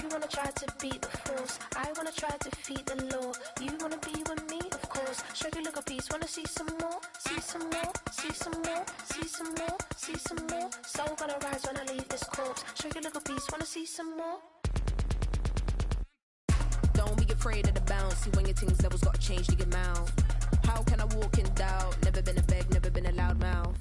You wanna try to beat the force, I wanna try to defeat the law. You wanna be with me, of course. Show you look a piece, wanna see some more, see some more, see some more, see some more, see some more. Soul gonna rise when I leave this corpse. Show you look a piece, wanna see some more. Don't be afraid of the bounce. See when your things levels gotta change to your mouth. How can I walk in doubt? Never been a beg, never been a loud mouth.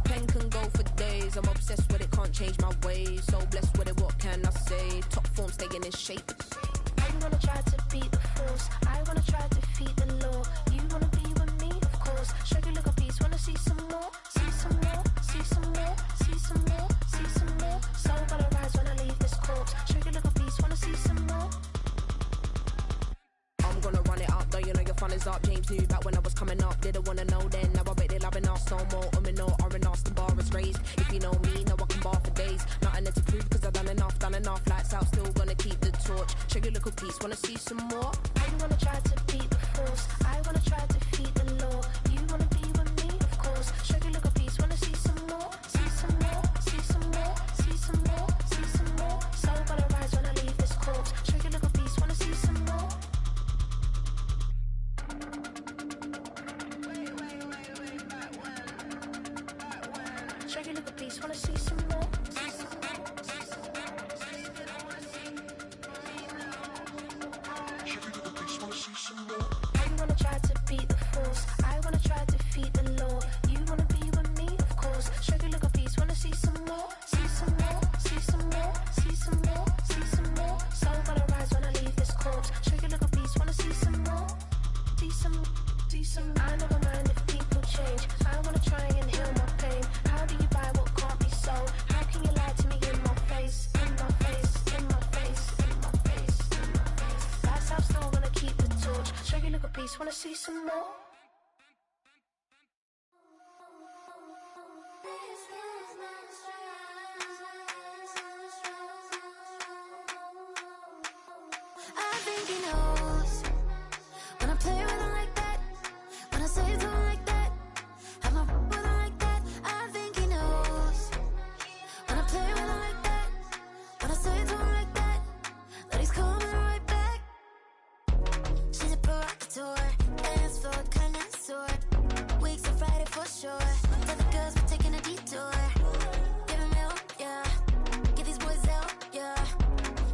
Pen can go for days. I'm obsessed with it, can't change my ways. So blessed with it, what can I say? Top form staying in shape. You wanna try to beat the force, I wanna try to defeat the law. You wanna be with me, of course. Show you look a piece, wanna see some more, see some more, see some more, see some more, see some more. Soul gonna rise when I leave this corpse. Show you look a piece, wanna see some more. I'm gonna run it up, though you know your fun is up. James knew back when I was coming up, didn't wanna know then. Now I bet they're loving us no more. No, R&R's the bar is raised. If you know me, know I can bar for days. Nothing there to prove, cause I've done enough, done enough. Lights out, still gonna keep the torch. Show you a little piece, wanna see some more? You wanna try to beat the force, I wanna try to defeat the law. You wanna be with me, of course. Show you look a piece, wanna see some more, see some more, see some more, see some more, see some more. Soul gonna rise when I leave this corpse. Show you look a piece, wanna see some more. Show you look a piece, wanna see some more. You wanna try to beat the force, I wanna try to defeat the law. You wanna be with me, of course. Show you look a piece, wanna see some more, see some more, see some more, see some more, see some more. Soul gonna rise when I leave this corpse. Show you look a piece, wanna see some more, see some, see some. I never mind if people change. I wanna try and heal my pain. How do you buy what can't be sold? How can you lie to me in my face, in my face, in my face, in my face, in my face? That's how I'm still gonna keep the torch. Show you look a piece, wanna see some more? I think he knows when I play with him like that, when I say to him like that, have my with him like that. I think he knows when I play with him like that, when I say to him like that, that he's coming right back. She's a provocateur, dance for a connoisseur. Weeks of Friday for sure. Tell the girls we're taking a detour. Give him help, yeah. Give these boys help, yeah.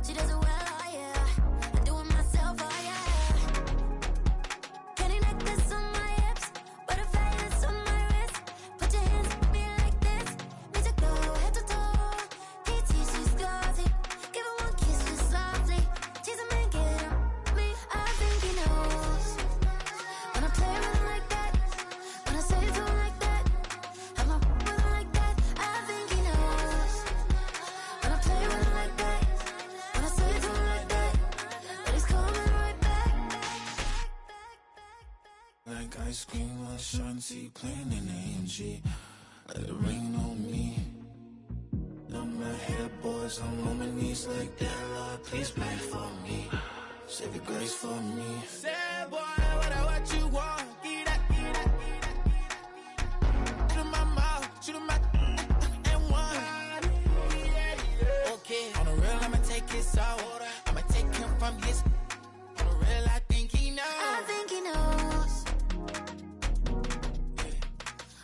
She does it well, oh yeah. I do it myself, oh yeah. Candy necklace on my hips, butterflies on my wrist. Put your hands on me like this. Need to go head to toe. PT, she's glossy. Give her one kiss just softly. Tease him and get him me. I think he knows when I play with him like that, when I say to him like that, have my with him like that. I think he knows when I play with him like that, when I say to him like that, that he's coming right back. Like ice cream on Shanty, playing in AMG. Let it rain on me. Numb my head, boys, I'm on my knees like that. Lord, please pray for me. Save your grace for me. Say, boy, what you want? Get that, get that, get that. Shoot in my mouth, shoot in my and one. Okay, on the real, I'ma take his out. I'ma take him from his. On the real, I think he knows. I think he knows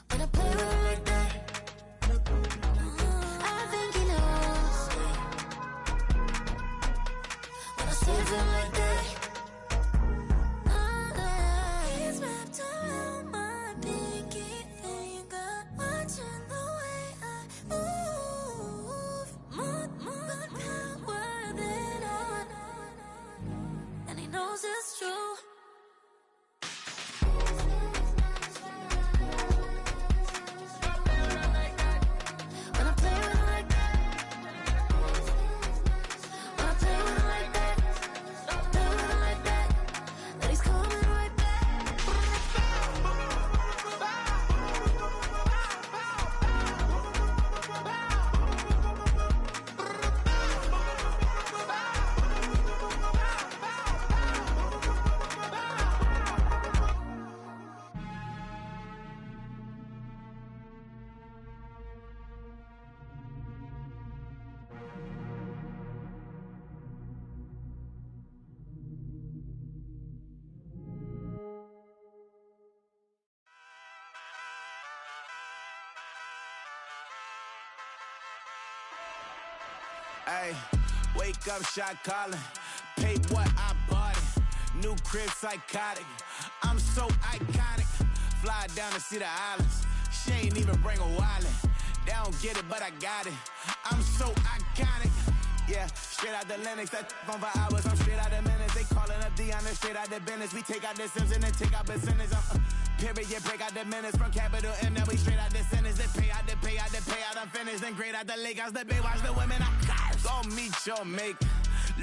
when I play with him like that. I think he knows when I say to him like that. He's wrapped around my pinky finger, watching the way I move. More power than on, and he knows it's true. When I play with him like that, when I play with him like that, play with him like that, that he's coming right back. Ay, wake up, shot calling. Paid what I bought it. New crib, psychotic. I'm so iconic. Fly down to see the islands. She ain't even bring a wallet. They don't get it, but I got it. I'm so iconic. Yeah, straight out the Linux, that on for hours, I'm straight out the minutes. They calling up Deanna, straight out the business. We take out the Sims and then take out percentage. Period, break out the minutes from capital M, now we straight out the sentence. They pay out, I'm finished. Then grade out the lake house, the bay, watch the women, I got it. Go meet your maker.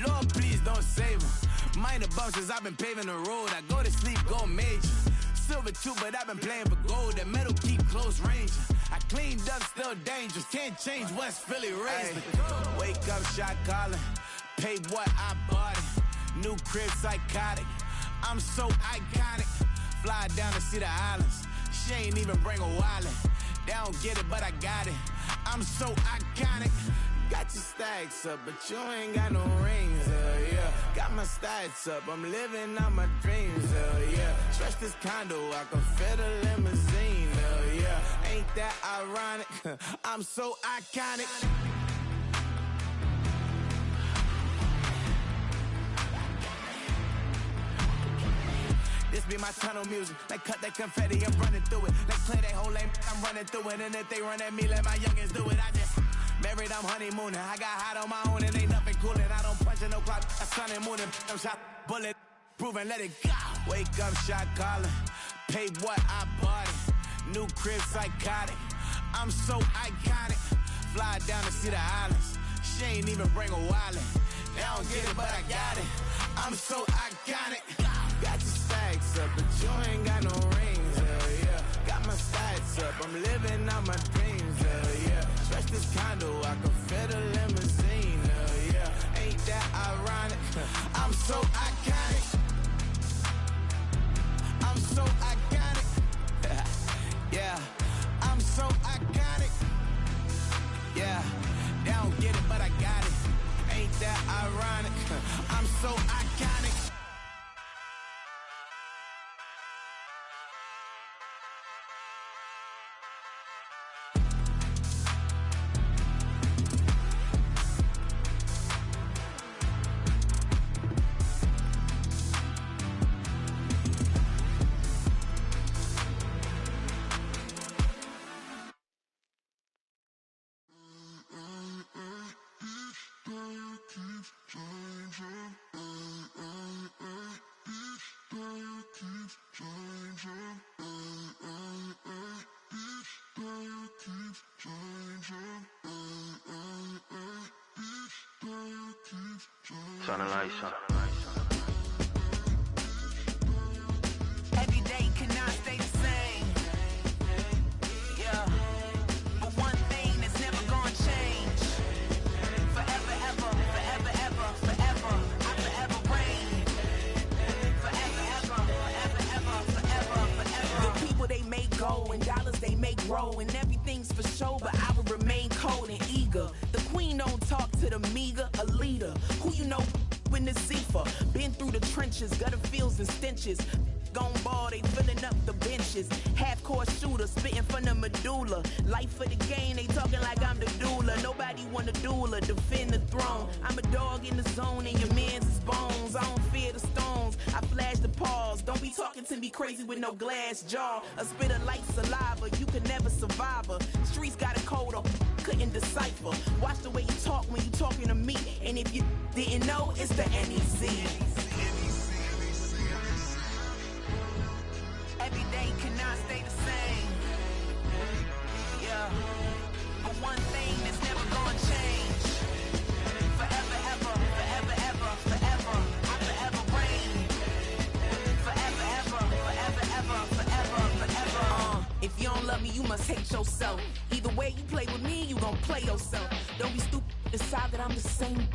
Lord, please don't save them. Minor bumps as I've been paving the road. I go to sleep, go major. Silver too, but I've been playing for gold. The metal keep close range. I cleaned up, still dangerous. Can't change West Philly raised. Wake up, shot calling. Paid what I bought it. New crib, psychotic. I'm so iconic. Fly down to see the islands. She ain't even bring a wallet. They don't get it, but I got it. I'm so iconic. Got your stacks up, but you ain't got no rings, yeah. Got my stats up, I'm living out my dreams, yeah. Stretch this condo, I can fit a limousine, yeah. Ain't that ironic? I'm so iconic. This be my tunnel music. Like cut that confetti, I'm running through it. Like play that whole lane, I'm running through it. And if they run at me, let my youngins do it. I just married, I'm honeymooning. I got hot on my own and ain't nothing coolin'. I don't punch in no clock, I sun and moon. I'm shot, bullet, proven, let it go. Wake up, shot calling. Paid what I bought it. New crib, psychotic. I'm so iconic. Fly down to see the islands. She ain't even bring a wallet. They don't get it, but I got it. I'm so iconic. Got your stacks up, but you ain't got no rings, yeah. Got my stats up, I'm living out my dreams, yeah. Stretch this condo, I can fit a limousine, yeah. Ain't that ironic? I'm so iconic. I'm so iconic. Yeah, I'm so iconic. Yeah, they don't get it, but I got it. Ain't that ironic? I'm so iconic. Turn the lights on. Every day cannot stay the same. Yeah. But one thing that's never gonna change. Forever, ever, forever, ever, forever. I forever reign. Forever, ever, forever, ever, forever, forever. The people they make go and dollars they make grow and everything's for show, but I will remain cold and eager. The queen don't talk to the meager, a leader. Who you know in the Zephyr? Been through the trenches, gutter fields and stenches. Gone ball, they filling up the benches. Half-court shooter, spitting from the medulla. Life for the game, they talking like I'm the doula. Nobody want a doula, defend the throne. I'm a dog in the zone and your man's is bones. I don't fear the stones, I flash the paws. Don't be talking to me crazy with no glass jaw. A spit of light saliva, you can never survive her. Streets got a code up, couldn't decipher. Watch the way you talk when you talking to me. And if you didn't know, it's the NEC. Every day cannot stay the same. Yeah. But one thing that's never gonna change. Forever, ever, forever, ever, forever. I forever reign. Forever, ever, forever, ever, forever, forever. If you don't love me, you must hate yourself. Either way you play with me, you gon' play yourself. Don't be stupid, decide that I'm the same.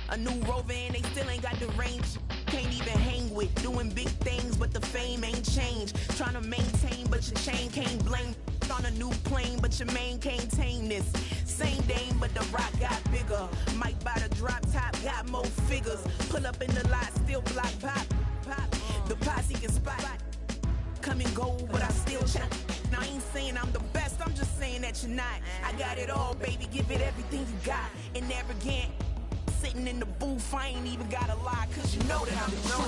A new rover and they still ain't got the range. Can't even hang with, doing big things, but the fame ain't changed. Trying to maintain, but your chain can't blame. On a new plane, but your main can't tame this. Same dame, but the rock got bigger. Might buy the drop top, got more figures. Pull up in the lot, still block pop. The posse can spot. Come and go, but I still chat. Now I ain't saying I'm the best, I'm just saying that you're not. I got it all, baby, give it everything you got. And arrogant, sitting in the booth, I ain't even gotta lie, cause you know that I'm the truth.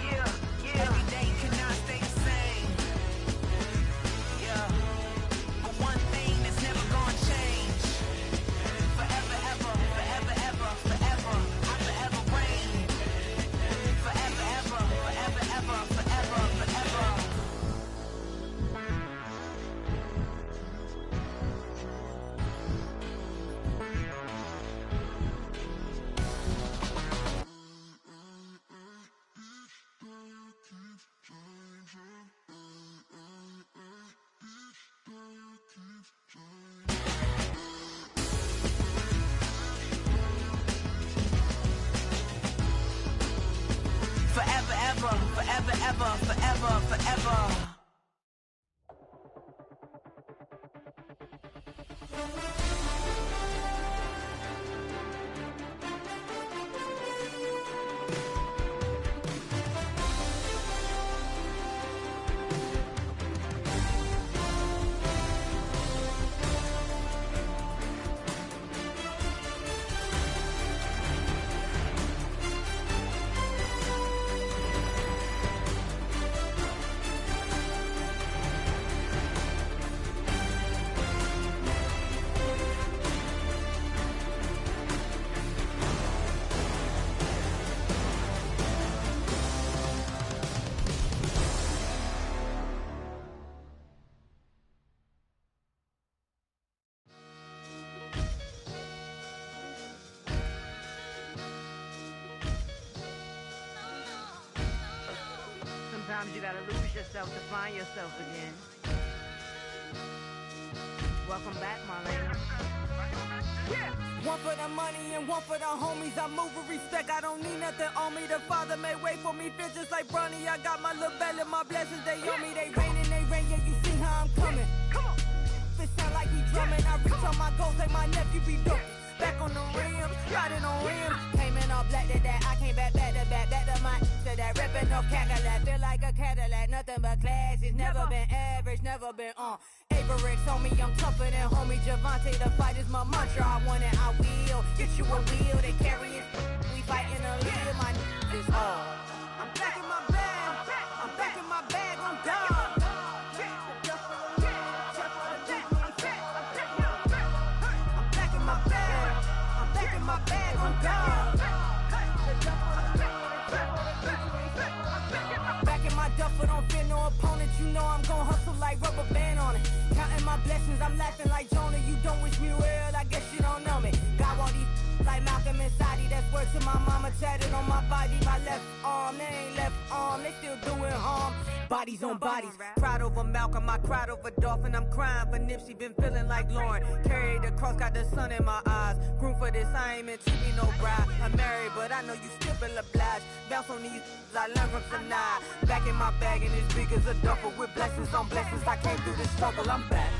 Yeah. Every day cannot stay the same. Yeah. But one thing that's never gonna change. Forever, ever, forever, ever, forever. I forever reign. Forever, ever, forever, ever, forever, forever. Forever, ever, forever, ever, forever, forever. Sometimes you gotta lose yourself to find yourself again. Welcome back, Marlena. Yeah. One for the money and one for the homies. I move with respect, I don't need nothing on me. The Father may wait for me, feel just like Bronny. I got my little belly, my blessings, they on me. They rain and they rain, yeah, you see how I'm coming. Come on. It sound like we drumming. I reach on my goals like my nephew be dope. Back on the rim, riding on rims. Came in all black to that, I came back to back to my to that ripping off Cadillac. Feel like a Cadillac, nothing but class. It's never been average, never been on. Averix on me, I'm tougher than homie Javante. The fight is my mantra, I want it, I will. Get you a wheel, they carry it. We fighting a little, my is all. I'm back in my bag, I'm back in my bag, I'm done. My bag on down. Back in my duffel, don't fear no opponent. You know I'm gon' hustle like rubber band on it. Counting my blessings, I'm laughing like Jonah. You don't wish me well, I guess you don't know me. Got all these like Malcolm and Sadie. That's word to my mama, tatted on my body. My left arm, they ain't left arm, they still doing harm. Bodies on bodies, cried over Malcolm, I cried over Dolphin. I'm crying for Nipsey, been feeling like Lauren. Carried the cross, got the sun in my eyes. Groom for this, I ain't meant to be no bride. I'm married, but I know you still feel obliged. Bounce on these, I learned from tonight. Back in my bag, and as big as a duffel with blessings on blessings. I came through this struggle, I'm back.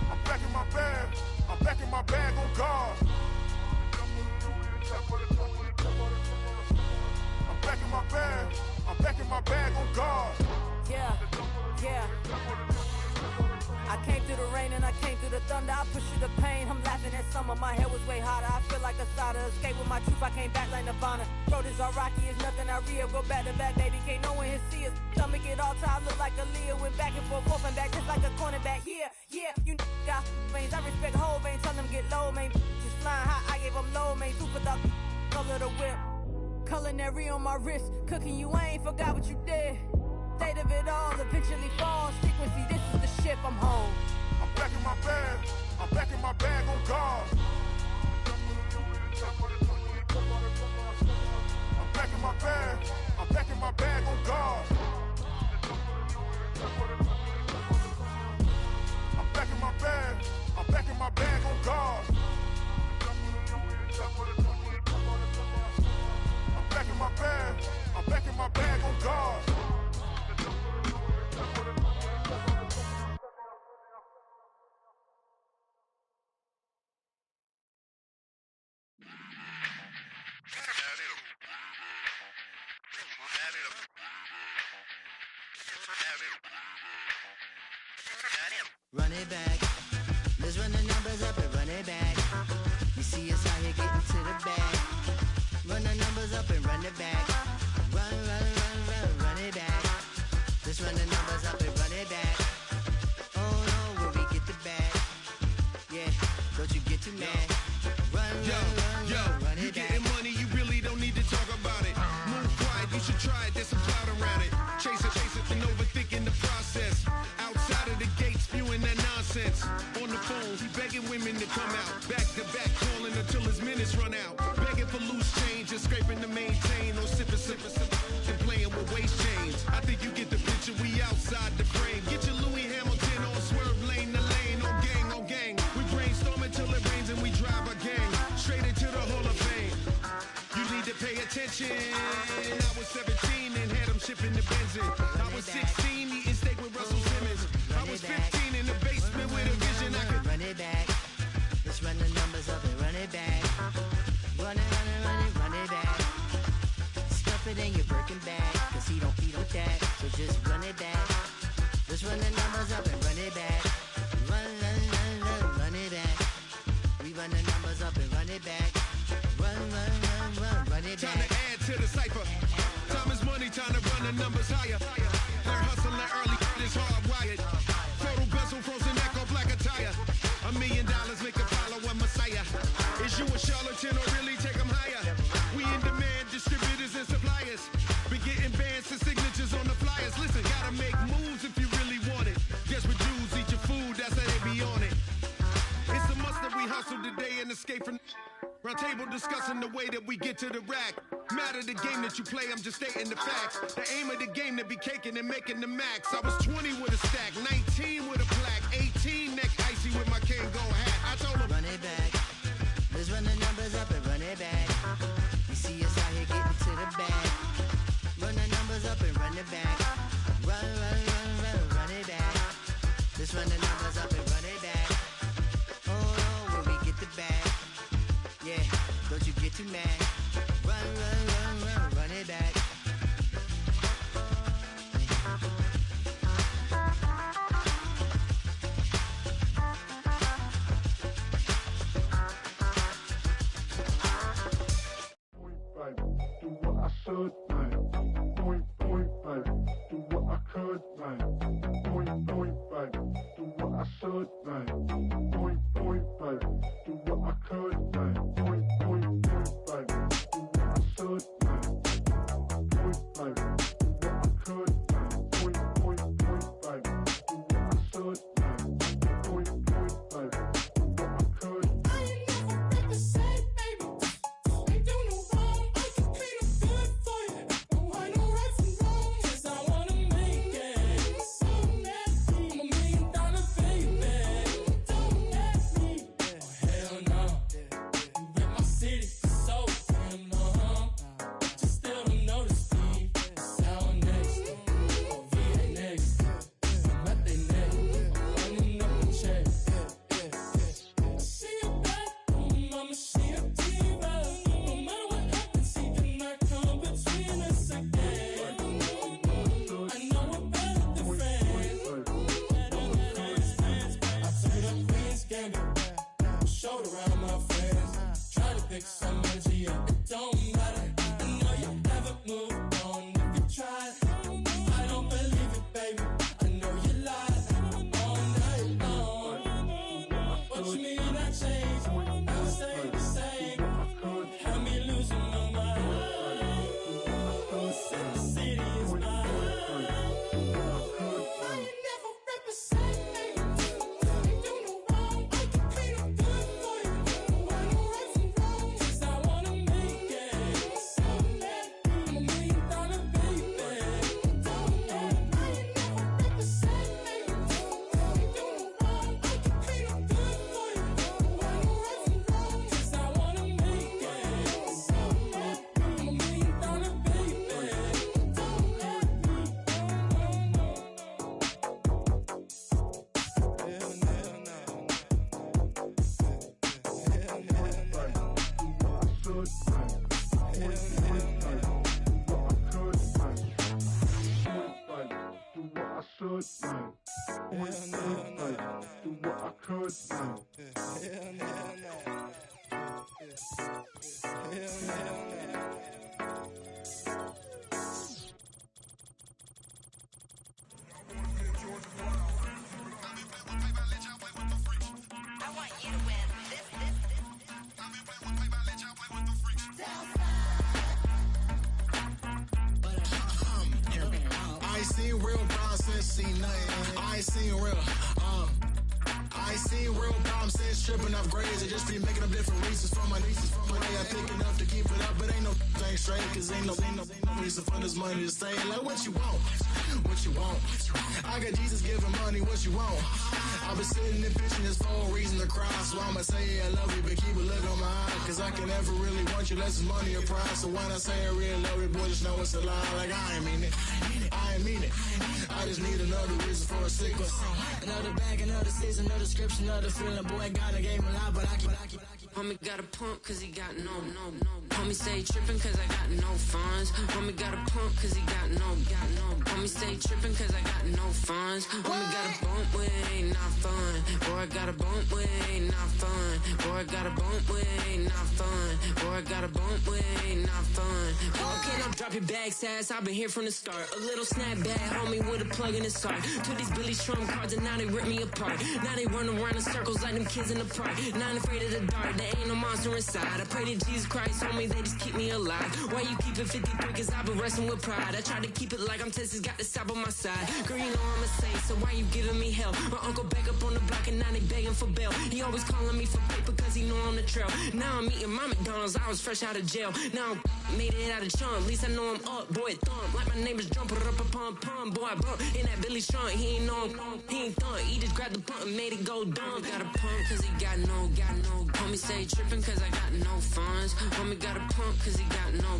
I'm back in my bag, I'm back in my bag on guard. I'm back in my bag, I'm back in my bag on guard. Yeah. I came through the rain and I came through the thunder. I pushed through the pain, I'm laughing at summer. My hair was way hotter, I feel like a cider. Escape with my truth, I came back like Nirvana. Throat is all rocky, it's nothing I real. Go back to back, baby, can't no one here see us. Stomach it all tied, look like a Leah. Went back and forth and back, just like a cornerback. Yeah, you got veins, I respect whole veins. Tell them get low, man. Just flying high, I gave them low, man. Super the color the whip. Culinary on my wrist, cooking you, I ain't forgot what you did. State of it all, eventually falls. Frequency, this is the ship, I'm home. I'm back in my bag, I'm back in my bag on guard. I'm back in my bag, I'm back in my bag on guard. I'm back in my bag, I'm back in my bag on guard. I'm back in my bag, I'm back in my bag on guard. Run it back. Let's run the numbers up and run it back. out. Back to back calling until his minutes run out. Begging for loose change and scraping to maintain. Or sipping, and playing with waist chains. I think you get the picture, we outside the frame. Get your Louis Hamilton on swerve lane to lane. On gang. We brainstorm until it rains and we drive our gang straight into the Hall of Fame. You need to pay attention. I was 17 and had them shipping the benzin. I was 16 eating steak with Russell Simmons. I was 15 in the basement with a vision. I could run it back. Let's run the numbers up and run it back. Run it back. Stuff it in your Birkin bag, cause he don't feed with that. So just run it back. Let's run the numbers up and run it back. Run it back. We run the numbers up and run it back. Run it back. Time to add to the cipher. Time is money, time to run the numbers higher. Learn hustling early, it's hardwired. Total bezel, frozen neck or black attire. $1 million make a follow a messiah. Is you a charlatan or really take them higher? We in demand, distributors and suppliers. Be getting bands and signatures on the flyers. Listen, gotta make moves if you really want it. Desperate Jews eat your food, that's how they be on it. It's a must that we hustle today and escape from round table discussing the way that we get to the rack. Matter the game that you play, I'm just stating the facts. The aim of the game to be caking and making the max. I was 20 with a stack, 19 with a plaque, 18 neck icy with my Kango hat. I told him run it back. Let's run the numbers up and run it back. You see us out here getting to the bag. Run the numbers up and run it back. Run it back. Let's run the numbers up and run it back. Oh, when we get the bag. Yeah, don't you get too mad. Run it back. Do what I should, man. Point, baby. Do what I could, man. Point, baby. Do what I should, man. Point, baby. Do what I could, man. Point, baby. Do what I should, man. Point, baby. Do what I could, man. Point, baby. Do what I should, man. Point, baby. Do what I could. I ain't never represent, baby. Ain't do no wrong. I can clean up good for you. Don't hide no right from wrong. 'Cause I wanna make it. So nasty. I'm $1 million baby. Don't ask me. Oh, hell no. You rip my city so damn long. But you still don't know the speed. Sour next. Oh, VA next. I'm at they neck. I'm running up the check. I see you back. Mama, she a diva. No matter what happens, he cannot come between us again. I know we're better than friends. I took up Queen's Gambit. Showed around my friends. Tried to pick some energy up. It don't matter. I know you never moved on if you tried. I don't believe it, baby. I know you lied all night long. What you mean I changed? I stay the same. Had me losing my mind. Said the city is mine. I ain't never represent, baby. Ain't do no wrong. I can clean up good for you. Don't hide no right from wrong. 'Cause I wanna make it. So nasty. I'm $1 million baby. Don't ask me. I ain't never represent, baby. Ain't do no wrong. I can clean up good for you. Don't hide no right from wrong. 'Cause I wanna make it. So nasty. I'm $1 million baby. Don't ask me. I ain't seen real brown since C9. I ain't seen real. I ain't seen real problems since tripping off grades. I just be making up different reasons for my nieces. From my I pick enough to keep it up, but ain't no thing straight. Cause ain't no reason for this money to stay. Like what you want? What you want? I got Jesus giving money, what you want? I've been sitting and pitching this for a reason to cry. So I'ma say I love you, but keep a look on my eye. Cause I can never really want you less than money or pride. So when I say I really love you, boy, just know it's a lie. Like I ain't mean it. I ain't mean it. I just need another reason for a sickle. Another bag, another season, another description, another feeling. Boy, God, I gave him a lot, but I keep. Homie got a pump cause he got no. Homie stay trippin' cause I got no funds. Homie got a pump cause he got no. Homie stay trippin' cause I got no funds. Homie got a bump with it ain't not fun. Boy, I got a bump with it ain't not fun. Boy, I got a bump with it ain't not fun. Boy, I got a bump with it ain't not fun. Okay, now drop your bag, sass. I've been here from the start. A little snapback, homie, with a plug in his heart. Took these Billy Trump cards and now they rip me apart. Now they run around in circles like them kids in the park. Not afraid of the dark, there ain't no monster inside. I pray to Jesus Christ, homie, they just keep me alive. Why you keep it 53? Cause I've been wrestling with pride. I try to keep it like I'm Texas, got the South on my side. Girl, you know I'm a saint, so why you giving me hell? My uncle back up on the block and now they begging for bail. He always calling me for paper cause he know I'm the trail. Now I'm eating my McDonald's, I was fresh out of jail. Now I'm made it out of chunk, at least I know I'm up. Boy, thump, like my neighbor's jumper up a pump. Boy, I bump in that Billy trunk, he ain't know he ain't thump. He just grabbed the pump and made it go dumb. Got a pump cause he got no. Homie stay trippin' cause I got no funds. Homie got a pump cause he got no.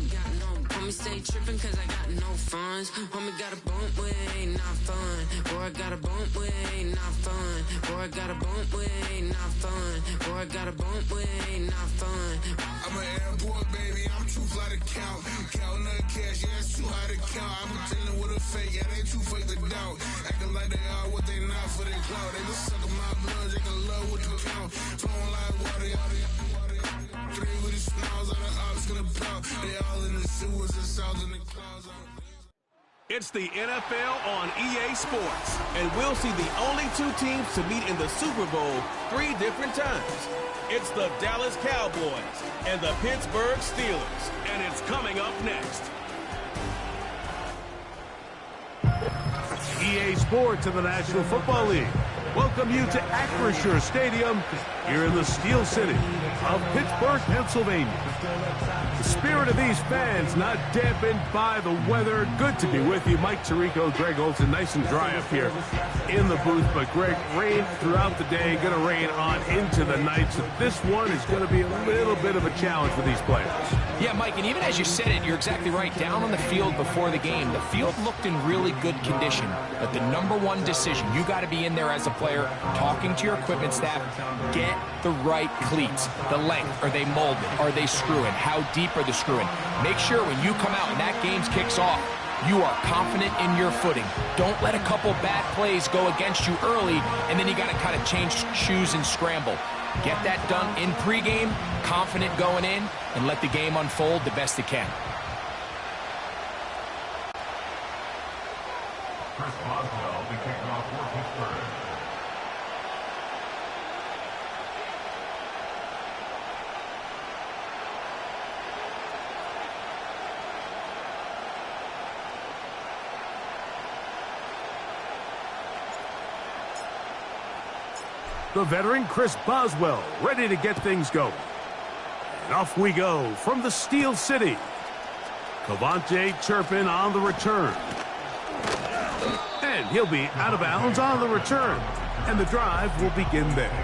Homie stay trippin' cause I got no funds. Homie got a bump with it ain't not fun. Boy, I got a bump with it ain't not fun. Boy, I got a bump with it ain't not fun. Boy, I got a bump with it ain't not fun. I'm an airport baby, I'm too fly to count. Counting the cash, yeah, it's too high to count. I'm pretending with a fake, yeah, they too fake to doubt. Acting like they are what they not for their clout. They just suckin' my blood, they can love what you count. Flowing like water. Three with the smiles on the ops gonna pop. They all in the sewers and south in the clouds. It's the NFL on EA Sports, and we'll see the only two teams to meet in the Super Bowl 3 different times. It's the Dallas Cowboys and the Pittsburgh Steelers, and it's coming up next. EA Sports and the National Football League welcome you to Acrisure Stadium here in the Steel City of Pittsburgh, Pennsylvania. The spirit of these fans not dampened by the weather. Good to be with you. Mike Tirico, Greg Olson, nice and dry up here in the booth. But, Greg, rain throughout the day, going to rain on into the night. So this one is going to be a little bit of a challenge for these players. Yeah, Mike, and even as you said it, you're exactly right. Down on the field before the game, the field looked in really good condition. But the number one decision, you got to be in there as a player, talking to your equipment staff, get the right cleats. The length, are they molded? Are they screwing? How deep are they screwing? Make sure when you come out and that game kicks off, you are confident in your footing. Don't let a couple bad plays go against you early, and then you got to kind of change shoes and scramble. Get that done in pregame, confident going in, and let the game unfold the best it can. Chris Boswell will be kicking off for Pittsburgh. The veteran Chris Boswell ready to get things going. And off we go from the Steel City. Cavante Turpin on the return. And he'll be out of bounds on the return. And the drive will begin there.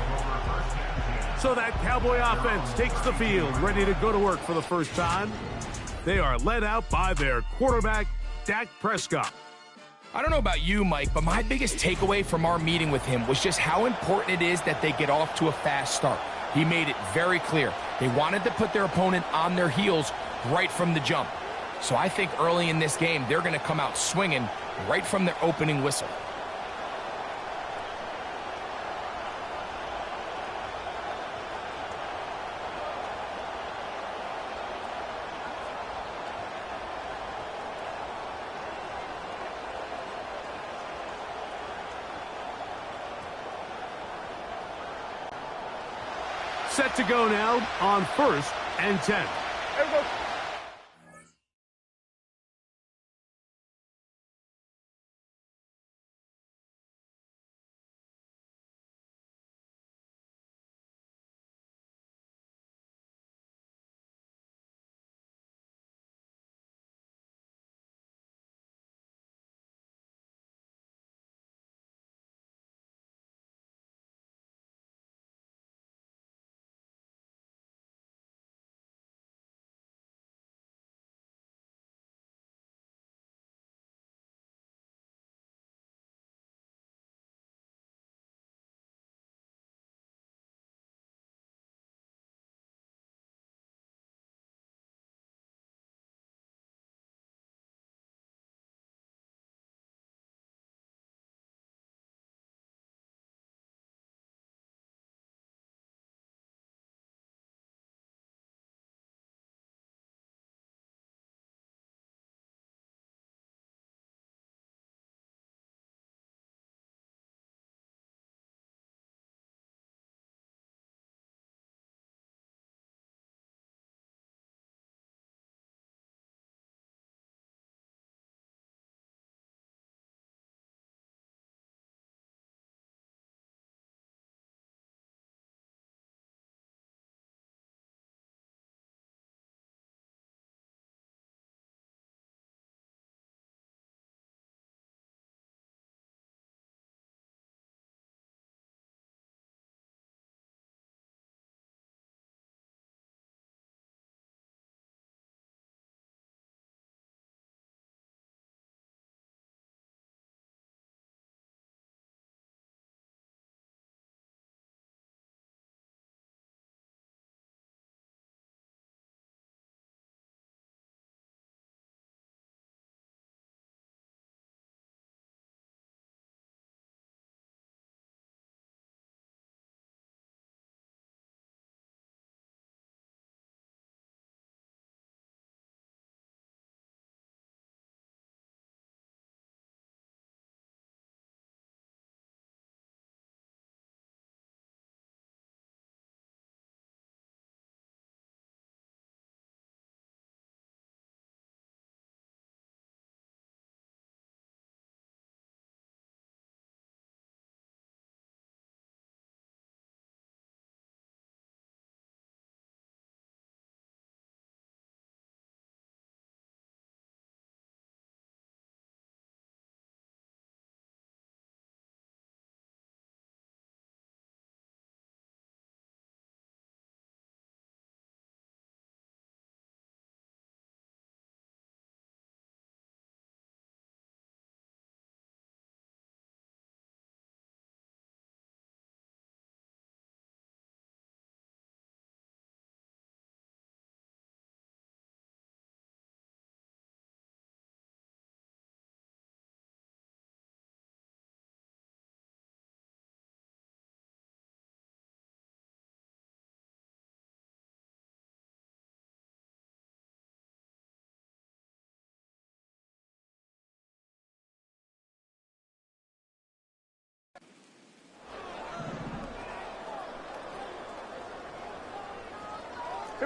So that Cowboy offense takes the field, ready to go to work for the first time. They are led out by their quarterback, Dak Prescott. I don't know about you, Mike, but my biggest takeaway from our meeting with him was just how important it is that they get off to a fast start. He made it very clear. They wanted to put their opponent on their heels right from the jump. So I think early in this game, they're going to come out swinging right from their opening whistle. Set to go now on 1st and 10. There we go.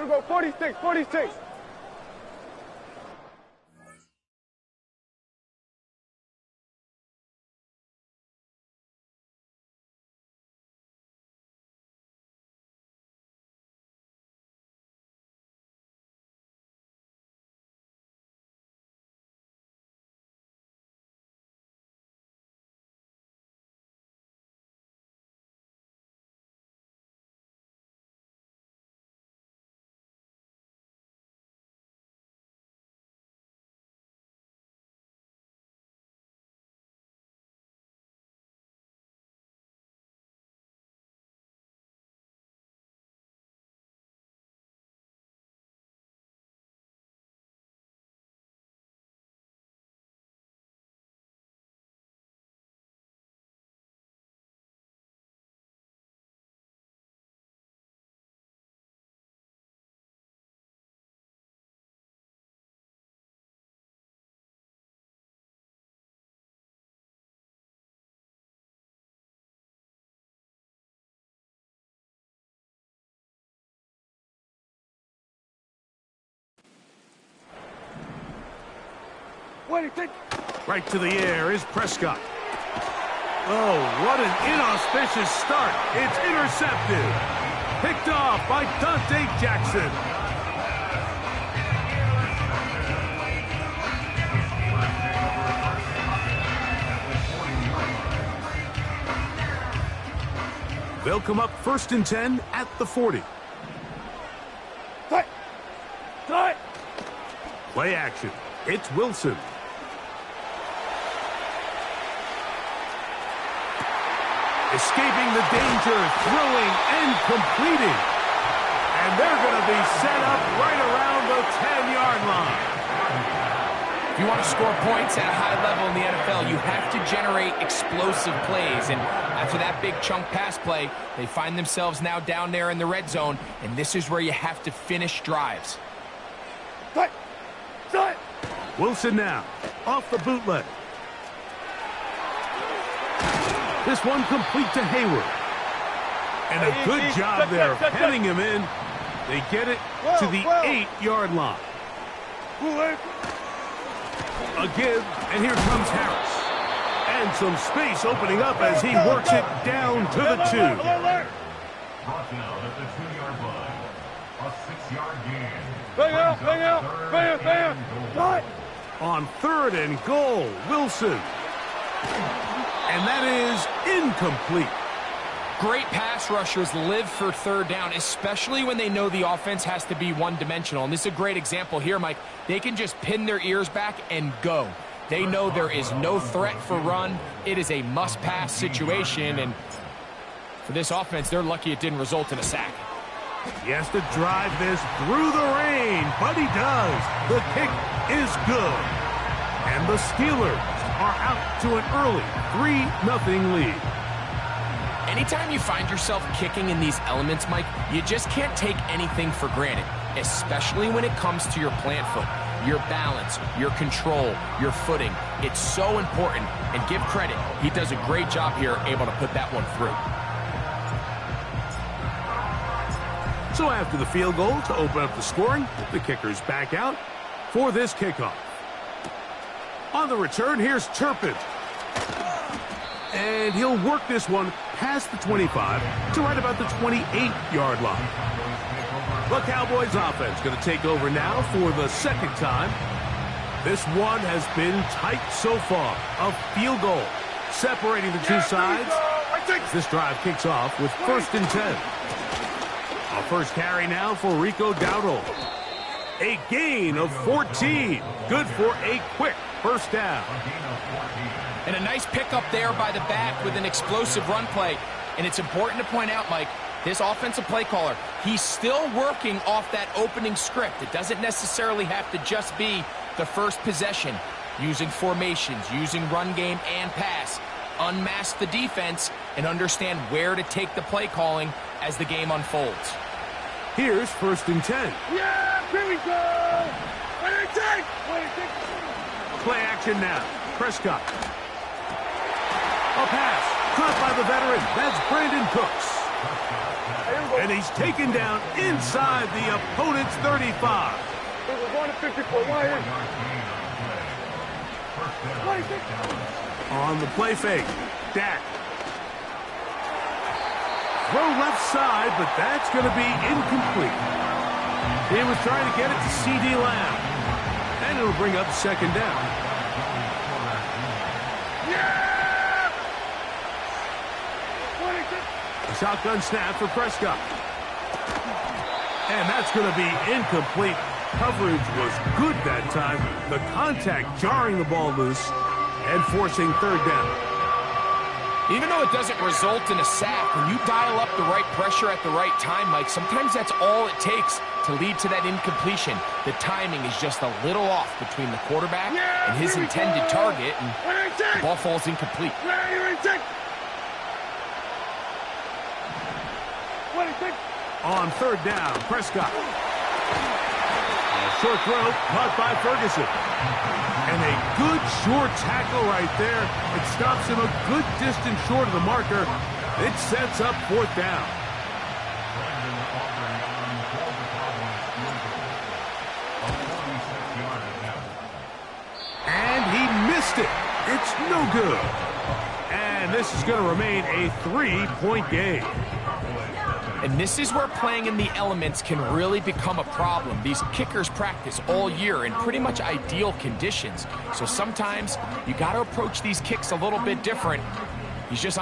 we go. 46, 46. Right to the air is Prescott. Oh, what an inauspicious start. It's intercepted. Picked off by Dante Jackson. They'll come up 1st and 10 at the 40. Play action. It's Wilson. Escaping the danger, throwing and completing. And they're going to be set up right around the 10-yard line. If you want to score points at a high level in the NFL, you have to generate explosive plays. And after that big chunk pass play, they find themselves now down there in the red zone, and this is where you have to finish drives. Wilson now, off the bootleg. This one complete to Hayward. And a good job there, heading him in. They get it to the 8-yard line. A give, and here comes Harris. And some space opening up as he works it down to the 2. Brought down at the 2-yard line. A 6-yard gain. Bang out. On 3rd and goal, Wilson. And that is incomplete. Great pass rushers live for 3rd down, especially when they know the offense has to be one-dimensional. And this is a great example here, Mike. They can just pin their ears back and go. They know there is no threat for run. It is a must-pass situation. And for this offense, they're lucky it didn't result in a sack. He has to drive this through the rain, but he does. The kick is good. And the Steelers are out to an early 3-0 lead. Anytime you find yourself kicking in these elements, Mike, you just can't take anything for granted, especially when it comes to your plant foot, your balance, your control, your footing. It's so important, and give credit. He does a great job here, able to put that one through. So after the field goal to open up the scoring, the kicker's back out for this kickoff. On the return, here's Turpin. And he'll work this one past the 25 to right about the 28-yard line. The Cowboys offense going to take over now for the 2nd time. This one has been tight so far. A field goal separating the two sides. This drive kicks off with 1st and 10. A first carry now for Rico Dowdle. A gain of 14. Good for a quick 1st down. And a nice pickup there by the back with an explosive run play. And it's important to point out, Mike, this offensive play caller, he's still working off that opening script. It doesn't necessarily have to just be the first possession. Using formations, using run game and pass. Unmask the defense and understand where to take the play calling as the game unfolds. Here's 1st and 10. Yeah, here we go. Play action now. Prescott. A pass. Caught by the veteran. That's Brandon Cooks. And he's taken down inside the opponent's 35. We're going to 54. Why is On the play fake, Dak. Throw left side, but that's going to be incomplete. He was trying to get it to C.D. Lamb. And it'll bring up second down. Yeah! A shotgun snap for Prescott. And that's going to be incomplete. Coverage was good that time. The contact jarring the ball loose and forcing third down. Even though it doesn't result in a sack, when you dial up the right pressure at the right time, Mike, sometimes that's all it takes to lead to that incompletion. The timing is just a little off between the quarterback and his intended target, and the ball falls incomplete. On third down, Prescott. A short throw caught by Ferguson. And a good short tackle right there. It stops him a good distance short of the marker. It sets up fourth down. And he missed it. It's no good. And this is going to remain a 3-point game. And this is where playing in the elements can really become a problem. These kickers practice all year in pretty much ideal conditions. So sometimes you got to approach these kicks a little bit different. He's just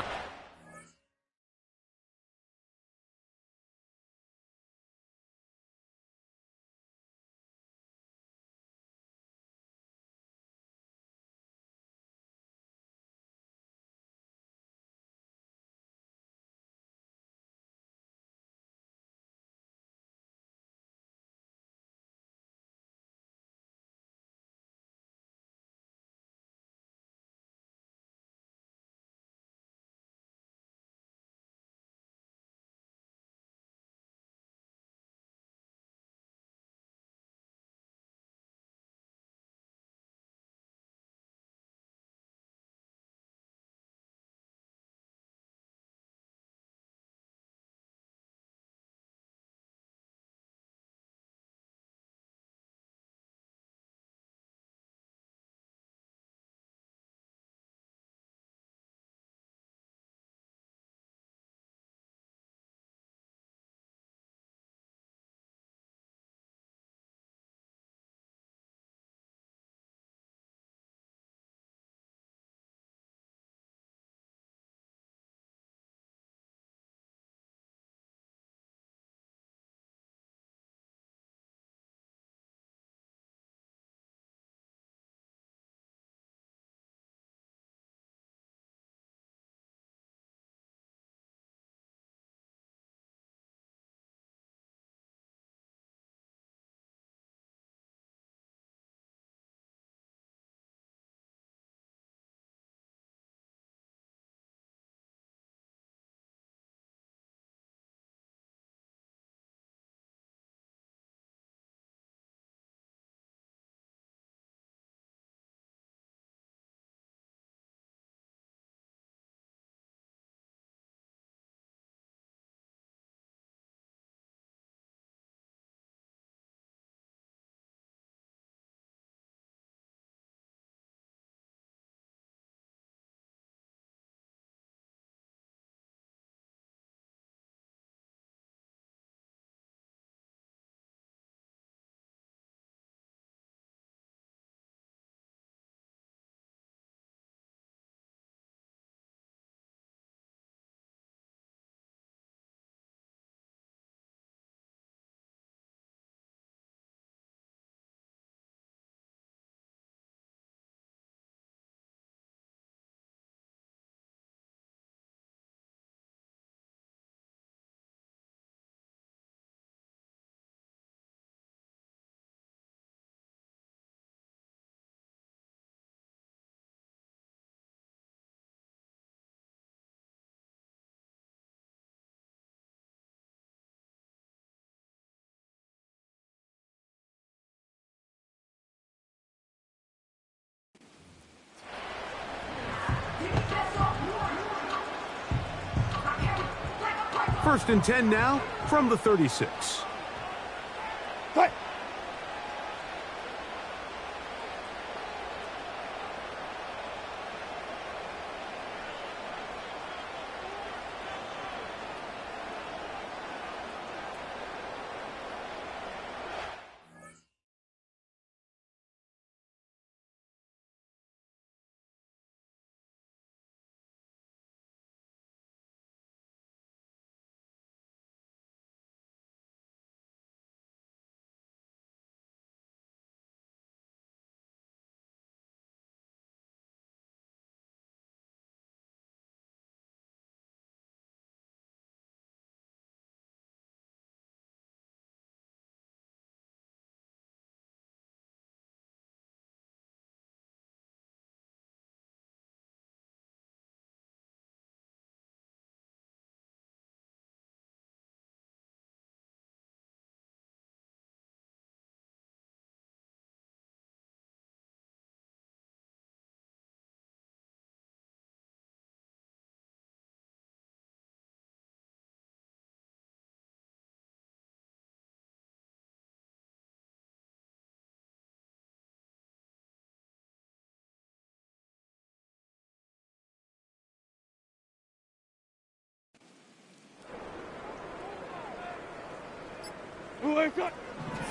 First and 10 now from the 36.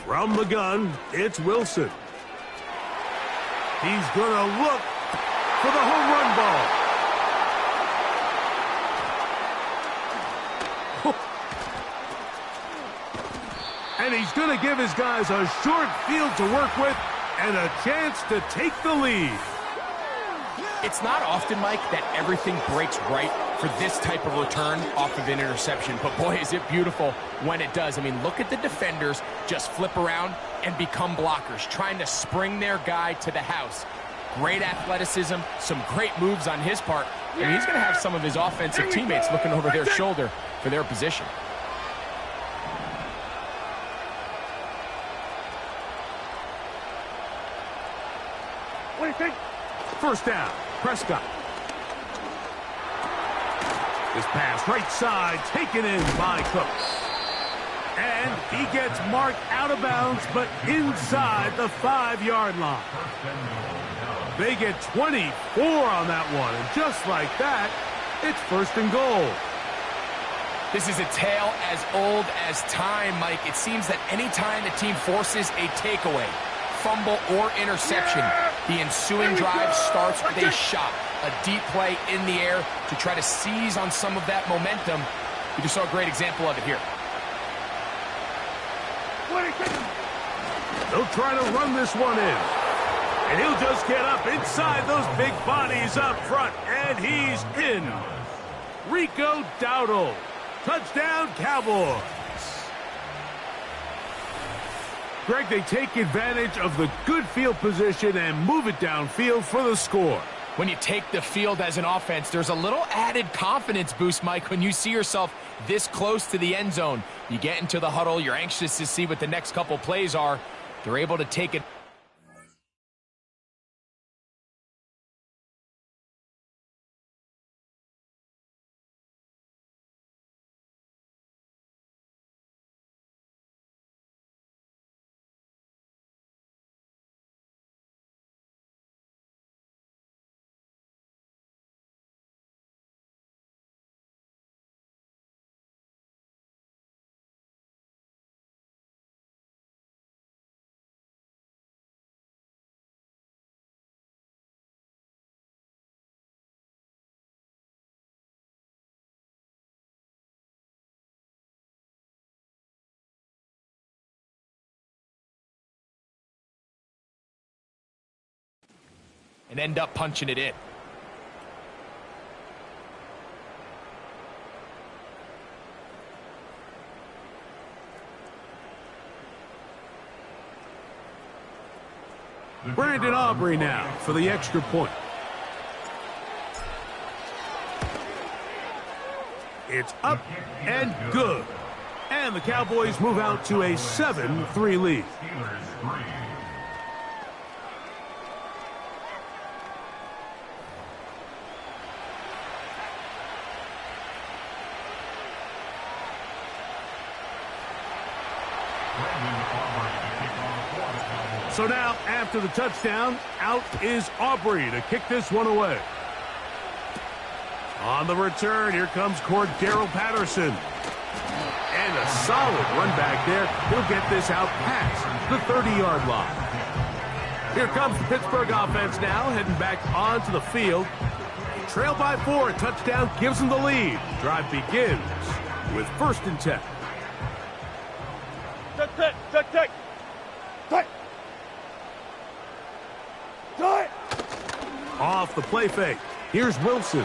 From the gun, it's Wilson. He's gonna look for the home run ball. And he's gonna give his guys a short field to work with and a chance to take the lead. It's not often, Mike, that everything breaks right for this type of return off of an interception. But boy, is it beautiful when it does. I mean, look at the defenders just flip around and become blockers, trying to spring their guy to the house. Great athleticism, some great moves on his part. I mean, he's going to have some of his offensive teammates looking over their shoulder for their position. What do you think? First down, Prescott. This pass right side taken in by Cooks. And he gets marked out of bounds, but inside the 5-yard line. They get 24 on that one, and just like that, it's first and goal. This is a tale as old as time, Mike. It seems that any time the team forces a takeaway, fumble, or interception, the ensuing drive starts with a shot, a deep play in the air to try to seize on some of that momentum. We just saw a great example of it here. They'll try to run this one in. And he'll just get up inside those big bodies up front. And he's in. Rico Dowdle. Touchdown, Cowboys. Greg, they take advantage of the good field position and move it downfield for the score. When you take the field as an offense, there's a little added confidence boost, Mike, when you see yourself this close to the end zone. You get into the huddle, you're anxious to see what the next couple plays are. They're able to take it. And end up punching it in. Brandon Aubrey now for the extra point. It's up and good. And the Cowboys move out to a 7-3 lead. So now, after the touchdown, out is Aubrey to kick this one away. On the return, here comes Cordero Patterson. And a solid run back there. He'll get this out past the 30-yard line. Here comes the Pittsburgh offense now, heading back onto the field. Trail by 4, a touchdown gives them the lead. Drive begins with 1st and 10. Check. Off the play fake. Here's Wilson.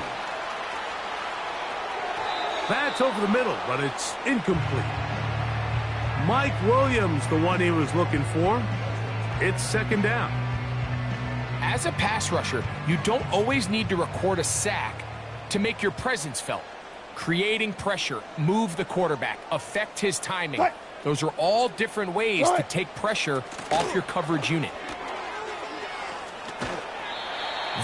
That's over the middle, but it's incomplete. Mike Williams, the one he was looking for. It's 2nd down. As a pass rusher, you don't always need to record a sack to make your presence felt. Creating pressure, move the quarterback, affect his timing. Those are all different ways to take pressure off your coverage unit.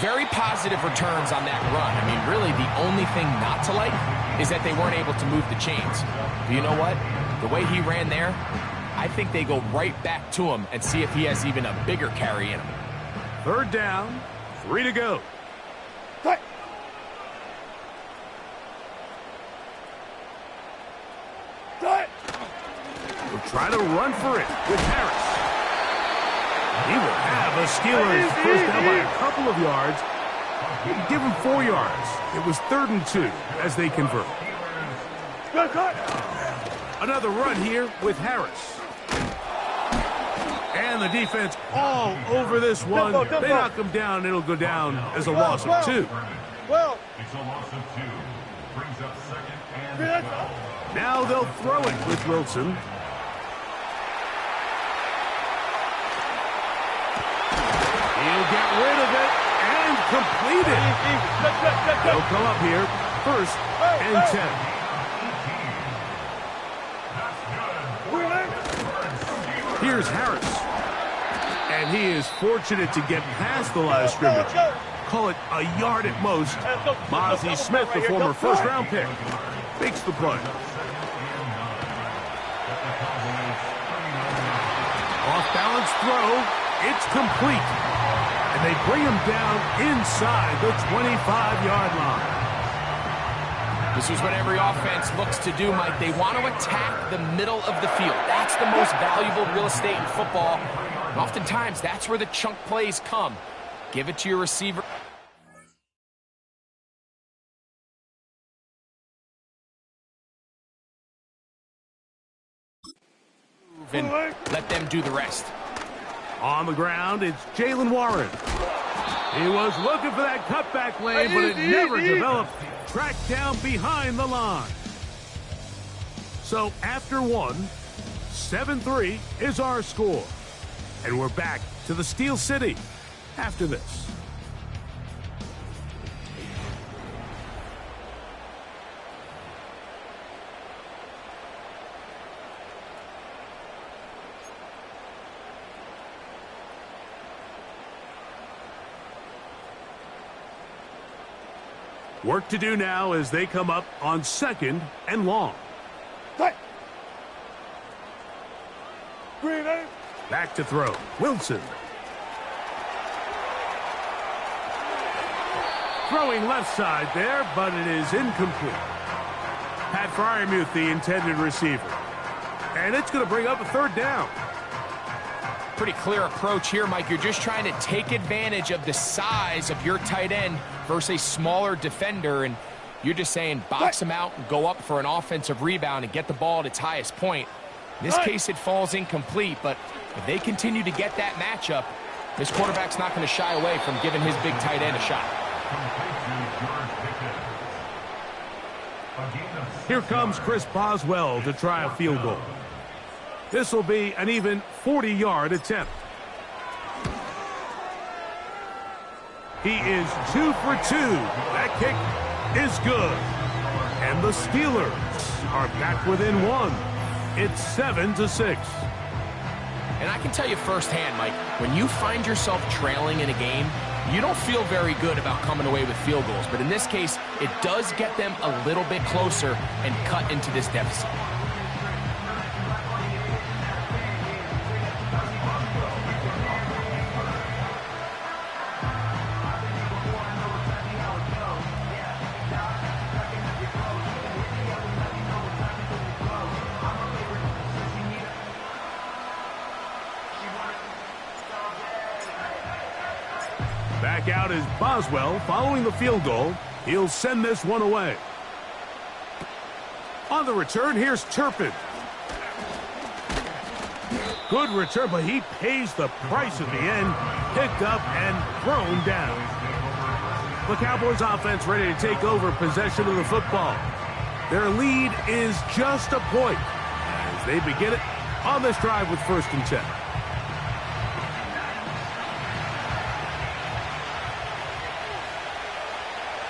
Very positive returns on that run. I mean, really, the only thing not to like is that they weren't able to move the chains. But you know what? The way he ran there, I think they go right back to him and see if he has even a bigger carry in him. 3rd down, 3 to go. We'll try to run for it with Harris. He will have a Steelers first down by a couple of yards. Give him 4 yards. It was 3rd and 2 as they convert. Another run here with Harris. And the defense all over this one. They knock him down. It'll go down as a loss of 2. Well, it's a loss of 2. Brings up 2nd and 12. Now they'll throw it with Wilson. He'll get rid of it and complete it. They'll come up here 1st and 10. Here's Harris. And he is fortunate to get past the line of scrimmage. Call it a yard at most. Mozzie Smith, the former 1st-round pick, makes the play. Off-balance throw. It's complete. And they bring him down inside the 25-yard line. This is what every offense looks to do, Mike. They want to attack the middle of the field. That's the most valuable real estate in football. And oftentimes, that's where the chunk plays come. Give it to your receiver. And let them do the rest. On the ground, it's Jalen Warren. He was looking for that cutback lane, but it never developed. Tracked down behind the line. So after 1, 7-3 is our score. And we're back to the Steel City after this. Work to do now as they come up on 2nd and long. Back to throw. Wilson. Throwing left side there, but it is incomplete. Pat Freiermuth, the intended receiver. And it's going to bring up a 3rd down. Pretty clear approach here, Mike. You're just trying to take advantage of the size of your tight end versus a smaller defender, and you're just saying box him out and go up for an offensive rebound and get the ball at its highest point. In this case, it falls incomplete, but if they continue to get that matchup, this quarterback's not going to shy away from giving his big tight end a shot. Here comes Chris Boswell to try a field goal. This will be an even 40-yard attempt. He is 2 for 2. That kick is good. And the Steelers are back within 1. It's 7-6. And I can tell you firsthand, Mike, when you find yourself trailing in a game, you don't feel very good about coming away with field goals. But in this case, it does get them a little bit closer and cut into this deficit. Back out is Boswell following the field goal. He'll send this one away. On the return, here's Turpin. Good return, but he pays the price at the end. Picked up and thrown down. The Cowboys offense ready to take over possession of the football. Their lead is just a point as they begin it on this drive with 1st and 10.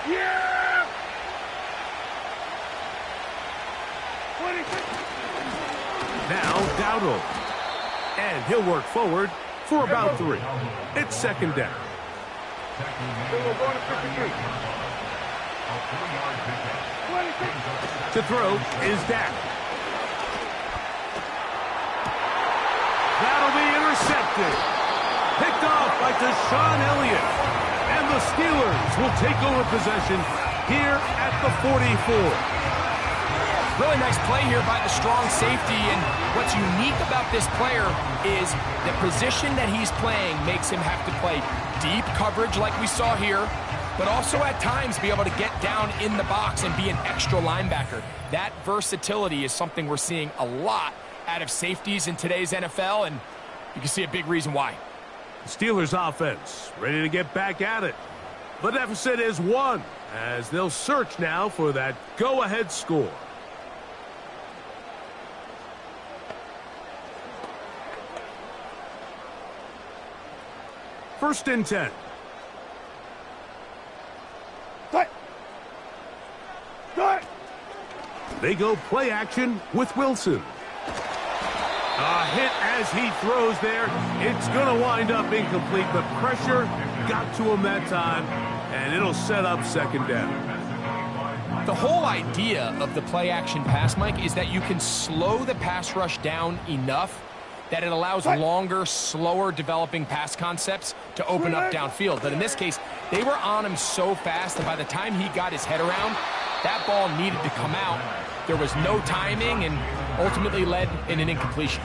Yeah! Now Dowdle. And he'll work forward for about 3. It's 2nd down. To throw is Dak. That'll be intercepted. Picked off by Deshaun Elliott. And the Steelers will take over possession here at the 44. Really nice play here by the strong safety, and what's unique about this player is the position that he's playing makes him have to play deep coverage like we saw here, but also at times be able to get down in the box and be an extra linebacker. That versatility is something we're seeing a lot out of safeties in today's NFL, and you can see a big reason why. Steelers offense ready to get back at it. The deficit is 1 as they'll search now for that go-ahead score. First and 10. They go play action with Wilson. A hit as he throws there. It's going to wind up incomplete, but pressure got to him that time, and it'll set up 2nd down. The whole idea of the play action pass, Mike, is that you can slow the pass rush down enough that it allows longer, slower developing pass concepts to open up downfield. But in this case, they were on him so fast that by the time he got his head around, that ball needed to come out. There was no timing and ultimately led in an incompletion.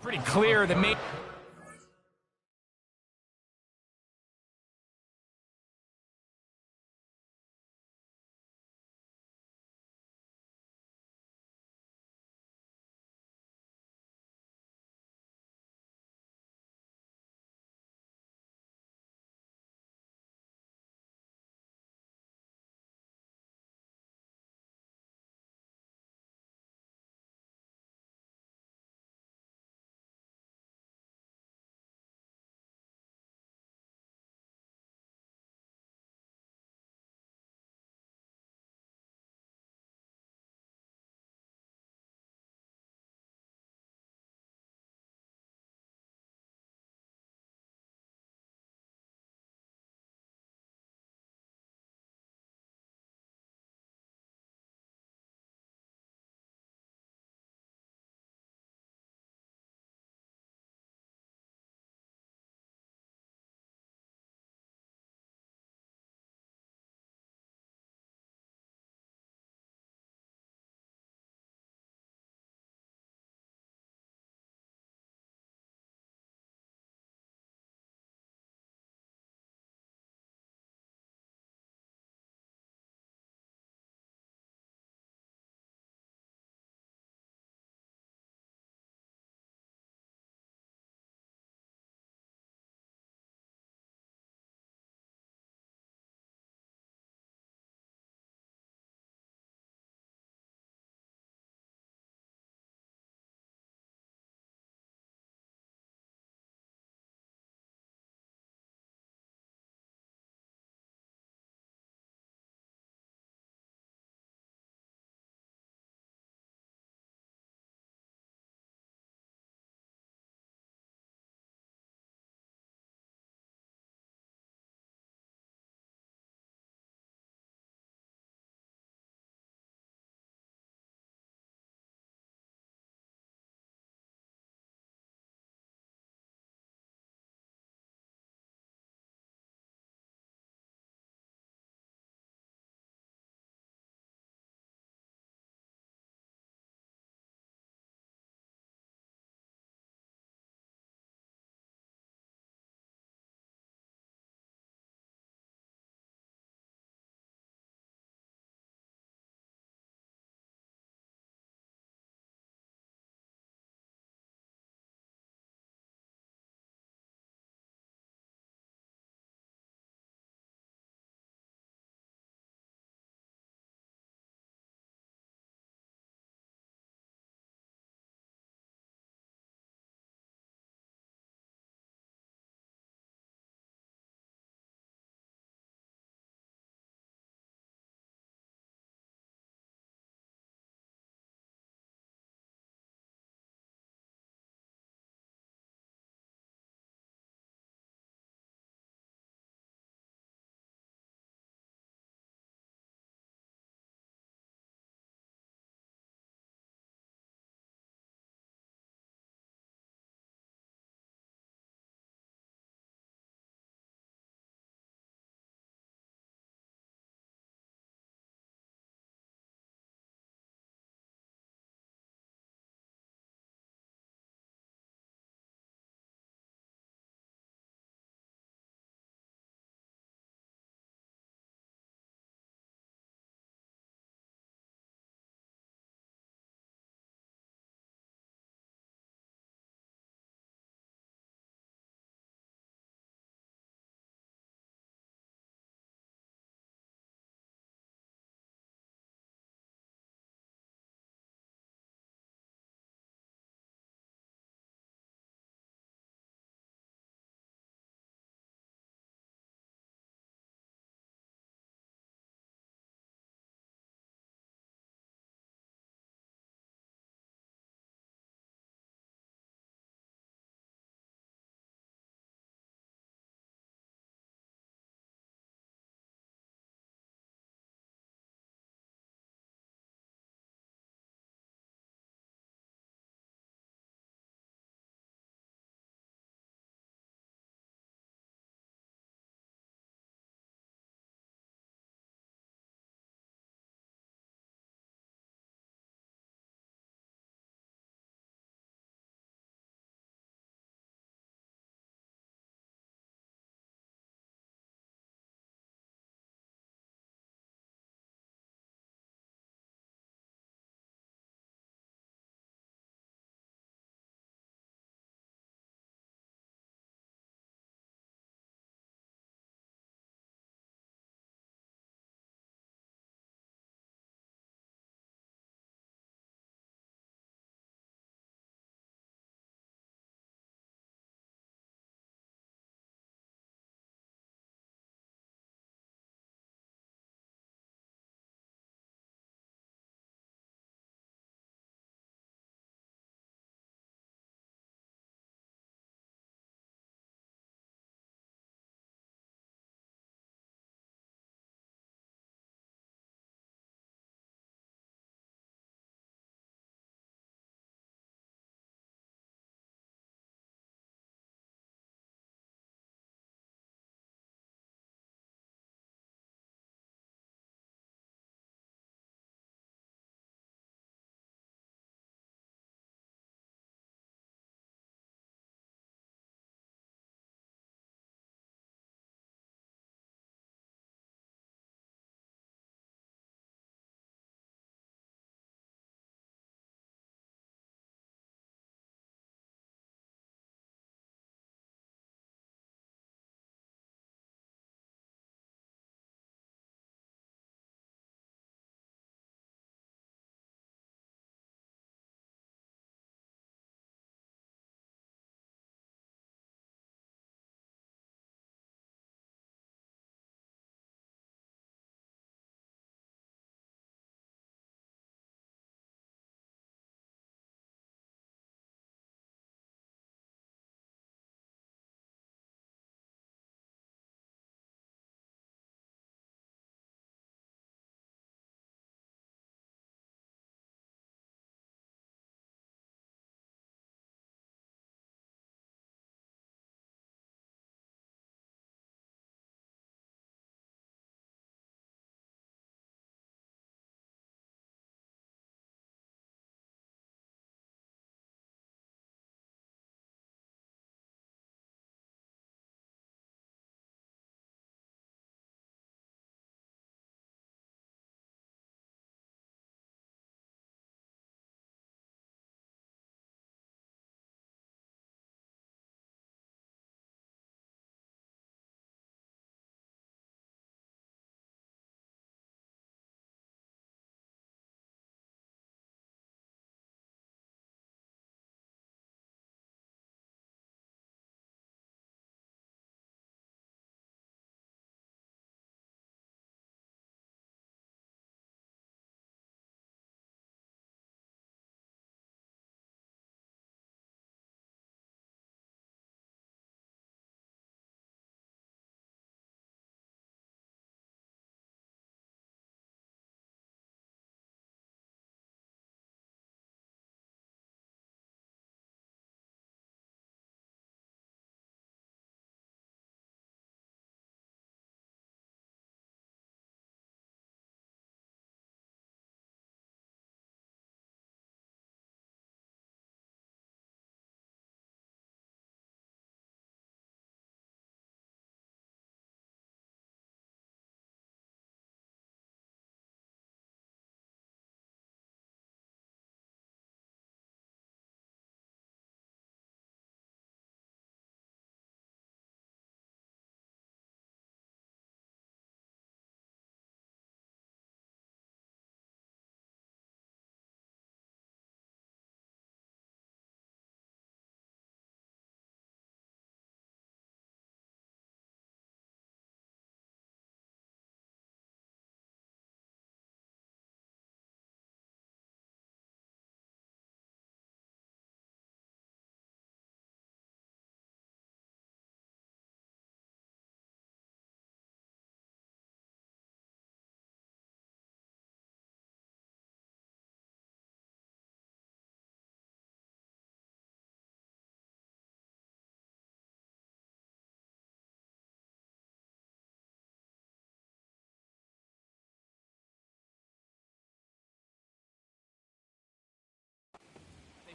Pretty clear that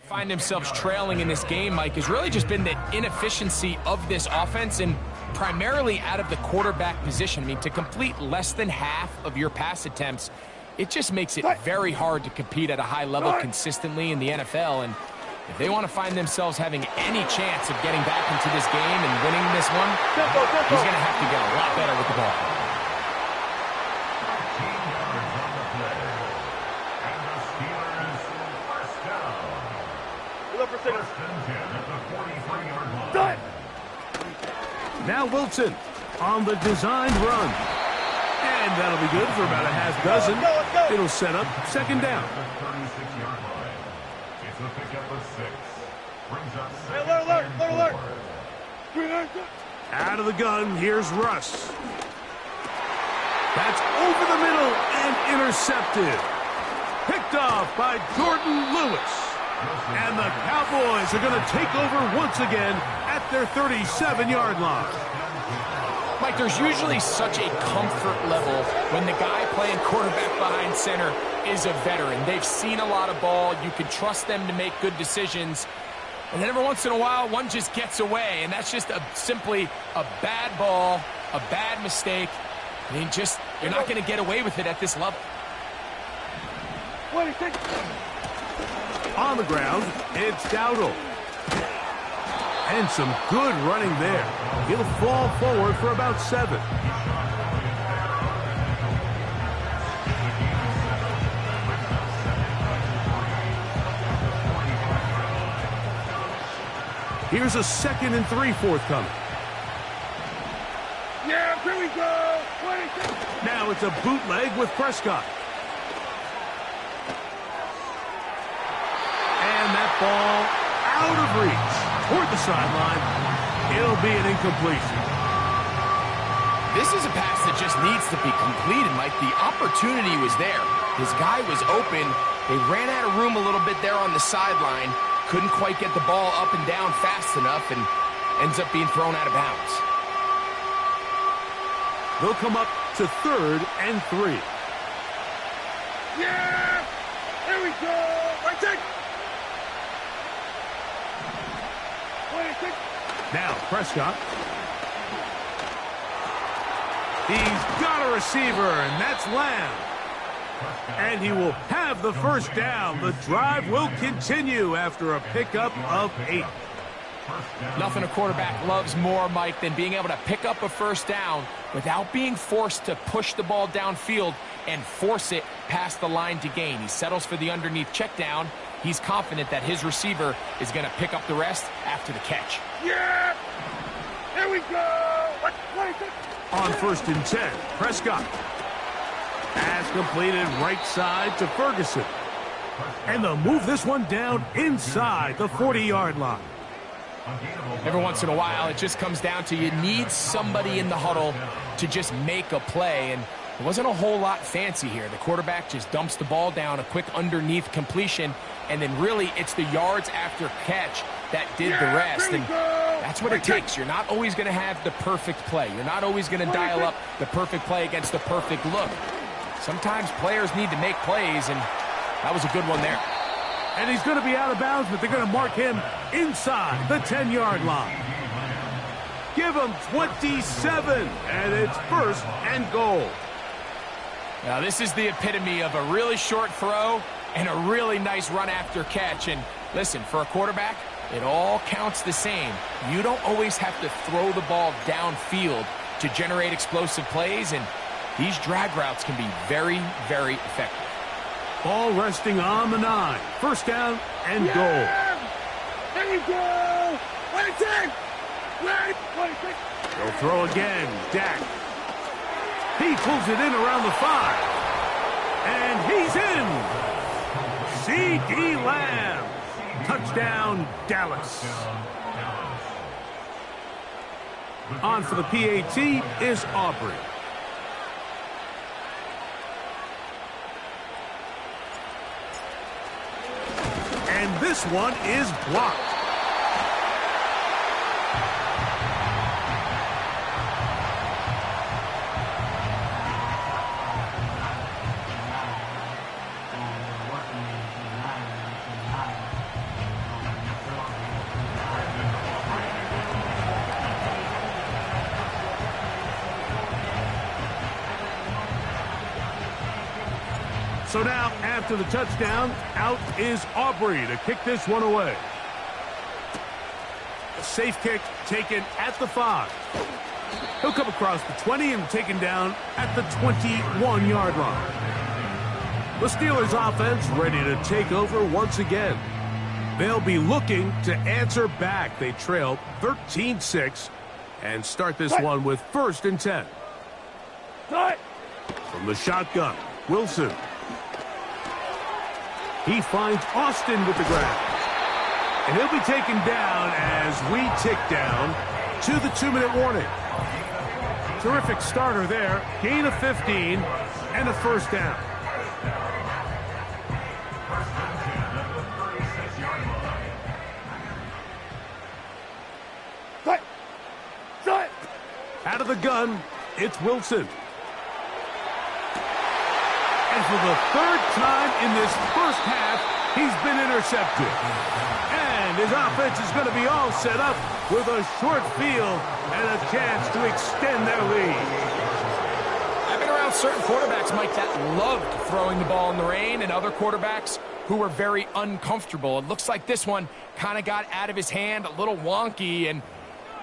Find themselves trailing in this game, Mike, has really just been the inefficiency of this offense and primarily out of the quarterback position. I mean, to complete less than half of your pass attempts, it just makes it very hard to compete at a high level consistently in the NFL. And if they want to find themselves having any chance of getting back into this game and winning this one, he's going to have to get a lot better with the ball. Now Wilson on the designed run. And that'll be good for about a half dozen. It'll set up second down. It's a pickup of 6. Brings up alert. Out of the gun, here's Russ. That's over the middle and intercepted. Picked off by Jordan Lewis. And the Cowboys are going to take over once again at their 37-yard line. Mike, there's usually such a comfort level when the guy playing quarterback behind center is a veteran. They've seen a lot of ball. You can trust them to make good decisions. And then every once in a while, one just gets away. And that's just simply a bad ball, a bad mistake. I mean, you're not going to get away with it at this level. On the ground, it's Dowdle. And some good running there. He'll fall forward for about 7. Here's a 2nd and 3 forthcoming. Yeah, here we go. Now it's a bootleg with Prescott. And that ball out of reach toward the sideline. It'll be an incompletion. This is a pass that just needs to be completed, Mike. The opportunity was there. His guy was open. They ran out of room a little bit there on the sideline. Couldn't quite get the ball up and down fast enough and ends up being thrown out of bounds. They'll come up to 3rd and 3. Yeah! Here we go! Right there! Now Prescott. He's got a receiver, and that's Lamb. And he will have the first down. The drive will continue after a pickup of 8. Nothing a quarterback loves more, Mike, than being able to pick up a first down without being forced to push the ball downfield and force it past the line to gain. He settles for the underneath check down. He's confident that his receiver is going to pick up the rest after the catch. Yeah! Here we go! On 1st and 10, Prescott. Pass completed right side to Ferguson. And they'll move this one down inside the 40-yard line. Every once in a while, it just comes down to you need somebody in the huddle to just make a play. And it wasn't a whole lot fancy here. The quarterback just dumps the ball down, a quick underneath completion, and then really it's the yards after catch that did the rest. And that's what it takes. You're not always going to have the perfect play. You're not always going to dial up the perfect play against the perfect look. Sometimes players need to make plays, and that was a good one there. And he's going to be out of bounds, but they're going to mark him inside the 10-yard line. Give him 27, and it's 1st and goal. Now, this is the epitome of a really short throw and a really nice run after catch. And listen, for a quarterback, it all counts the same. You don't always have to throw the ball downfield to generate explosive plays, and these drag routes can be very, very effective. Ball resting on the 9. First down and goal. There you go! 26! They'll throw again. Dak. He pulls it in around the 5. And he's in. C.D. Lamb. Touchdown, Dallas. On for the PAT is Aubrey. And this one is blocked. So now, after the touchdown, out is Aubrey to kick this one away. A safe kick taken at the 5. He'll come across the 20 and taken down at the 21-yard line. The Steelers offense ready to take over once again. They'll be looking to answer back. They trail 13-6 and start this one with 1st and 10. From the shotgun, Wilson. He finds Austin with the grab. And he'll be taken down as we tick down to the 2-minute warning. Terrific starter there. Gain of 15 and a 1st down. Out of the gun, it's Wilson. And for the 3rd time in this first half, he's been intercepted. And his offense is going to be all set up with a short field and a chance to extend their lead. I've been around certain quarterbacks, Mike, that loved throwing the ball in the rain, and other quarterbacks who were very uncomfortable. It looks like this one kind of got out of his hand, a little wonky, and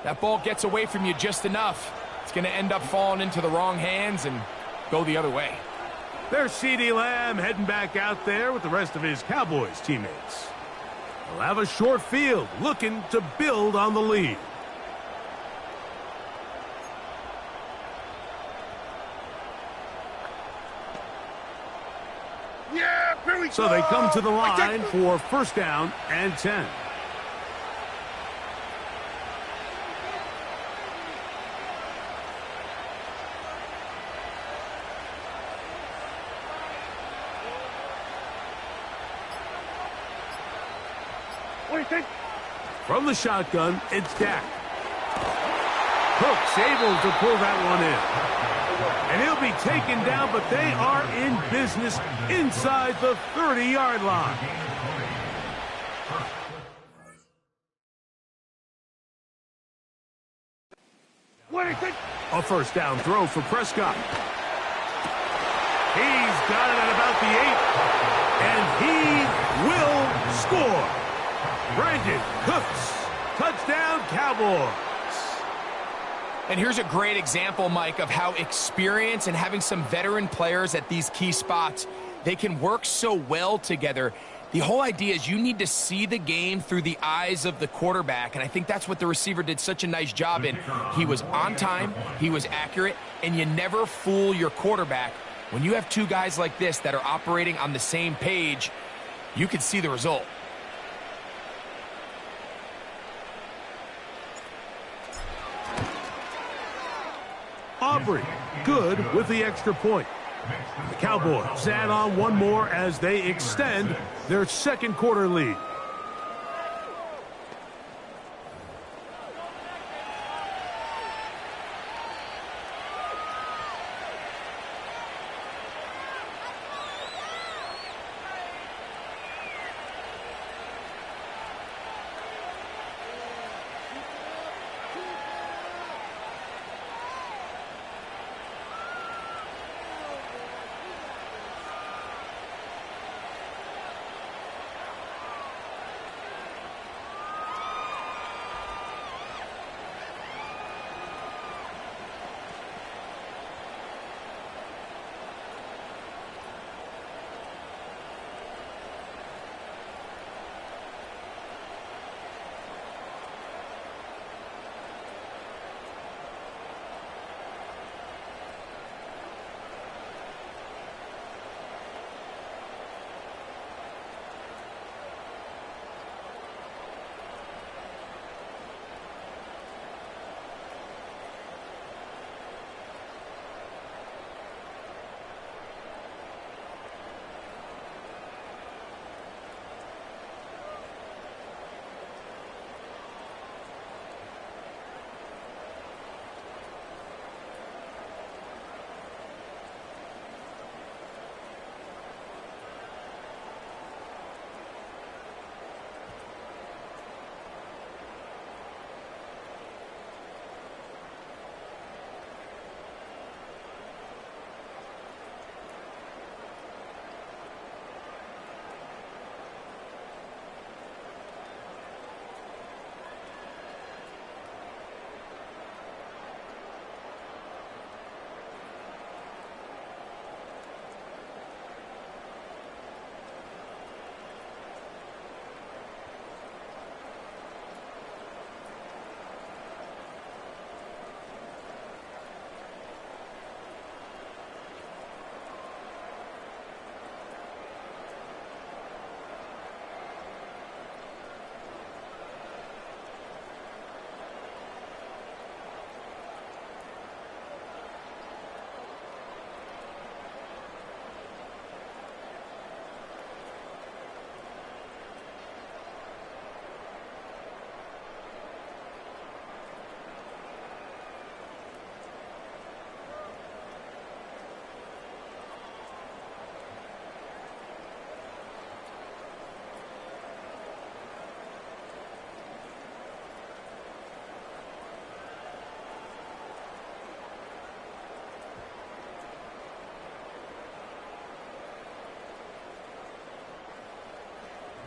that ball gets away from you just enough. It's going to end up falling into the wrong hands and go the other way. There's CeeDee Lamb heading back out there with the rest of his Cowboys teammates. They'll have a short field, looking to build on the lead. So they come to the line for 1st down and 10. From the shotgun, it's Dak. Cook's able to pull that one in. And he'll be taken down, but they are in business inside the 30-yard line. A 1st down throw for Prescott. He's got it at about the 8. And he will score. Brandon Cooks, touchdown Cowboys. And here's a great example, Mike, of how experience and having some veteran players at these key spots, they can work so well together. The whole idea is you need to see the game through the eyes of the quarterback, and I think that's what the receiver did such a nice job in. He was on time, he was accurate, and you never fool your quarterback. When you have 2 guys like this that are operating on the same page, you can see the result. Aubrey, good with the extra point. The Cowboys add on one more as they extend their 2nd quarter lead.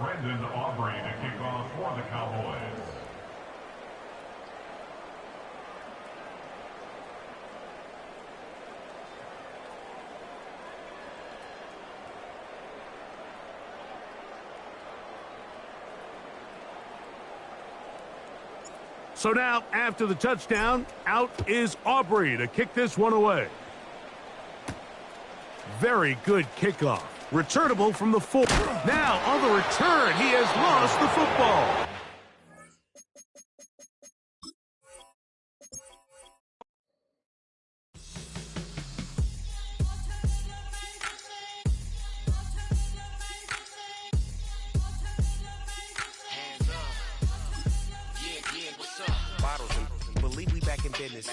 Brendan Aubrey to kick off for the Cowboys. So now, after the touchdown, out is Aubrey to kick this one away. Very good kickoff. Returnable from the 4. Now, on the return, he has lost the football. Bottles and believe we back in business.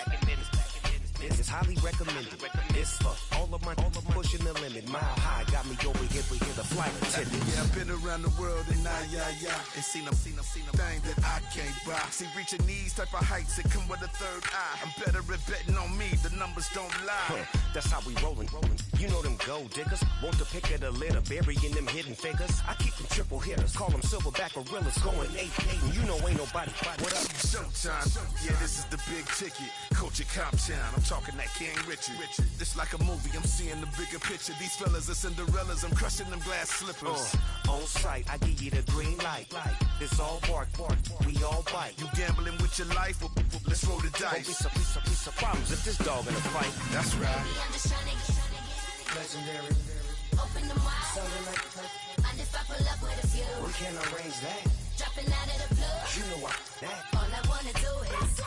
This is highly recommended. This for all of my pushing the limit. Mile high got me over here, but hear the flight attendant. Yeah, I've been around the world and and seen them thing that I can't buy. See, reaching these type of heights, it come with a third eye. I'm better at betting on me, the numbers don't lie. That's how we rollin'. You know them gold diggers, want to pick at a litter, burying them hidden figures. I keep them triple hitters, call them silverback gorillas, going 8-8, and you know ain't nobody. What up? Showtime, yeah, this is the big ticket. Coach at Comptown, I'm talking that King Richard. This like a movie, I'm seeing the bigger picture. These fellas are Cinderellas, I'm crushing them glass slippers. On sight, I give you the green light. It's all bark, we all bite. You gambling with your life? Well, let's roll the dice. Piece of problems if this dog in a fight. That's right. Legendary. Open the wide. Something like And if I pull up with a few, we can arrange that. dropping out of the blue. You know what? That. All I wanna do is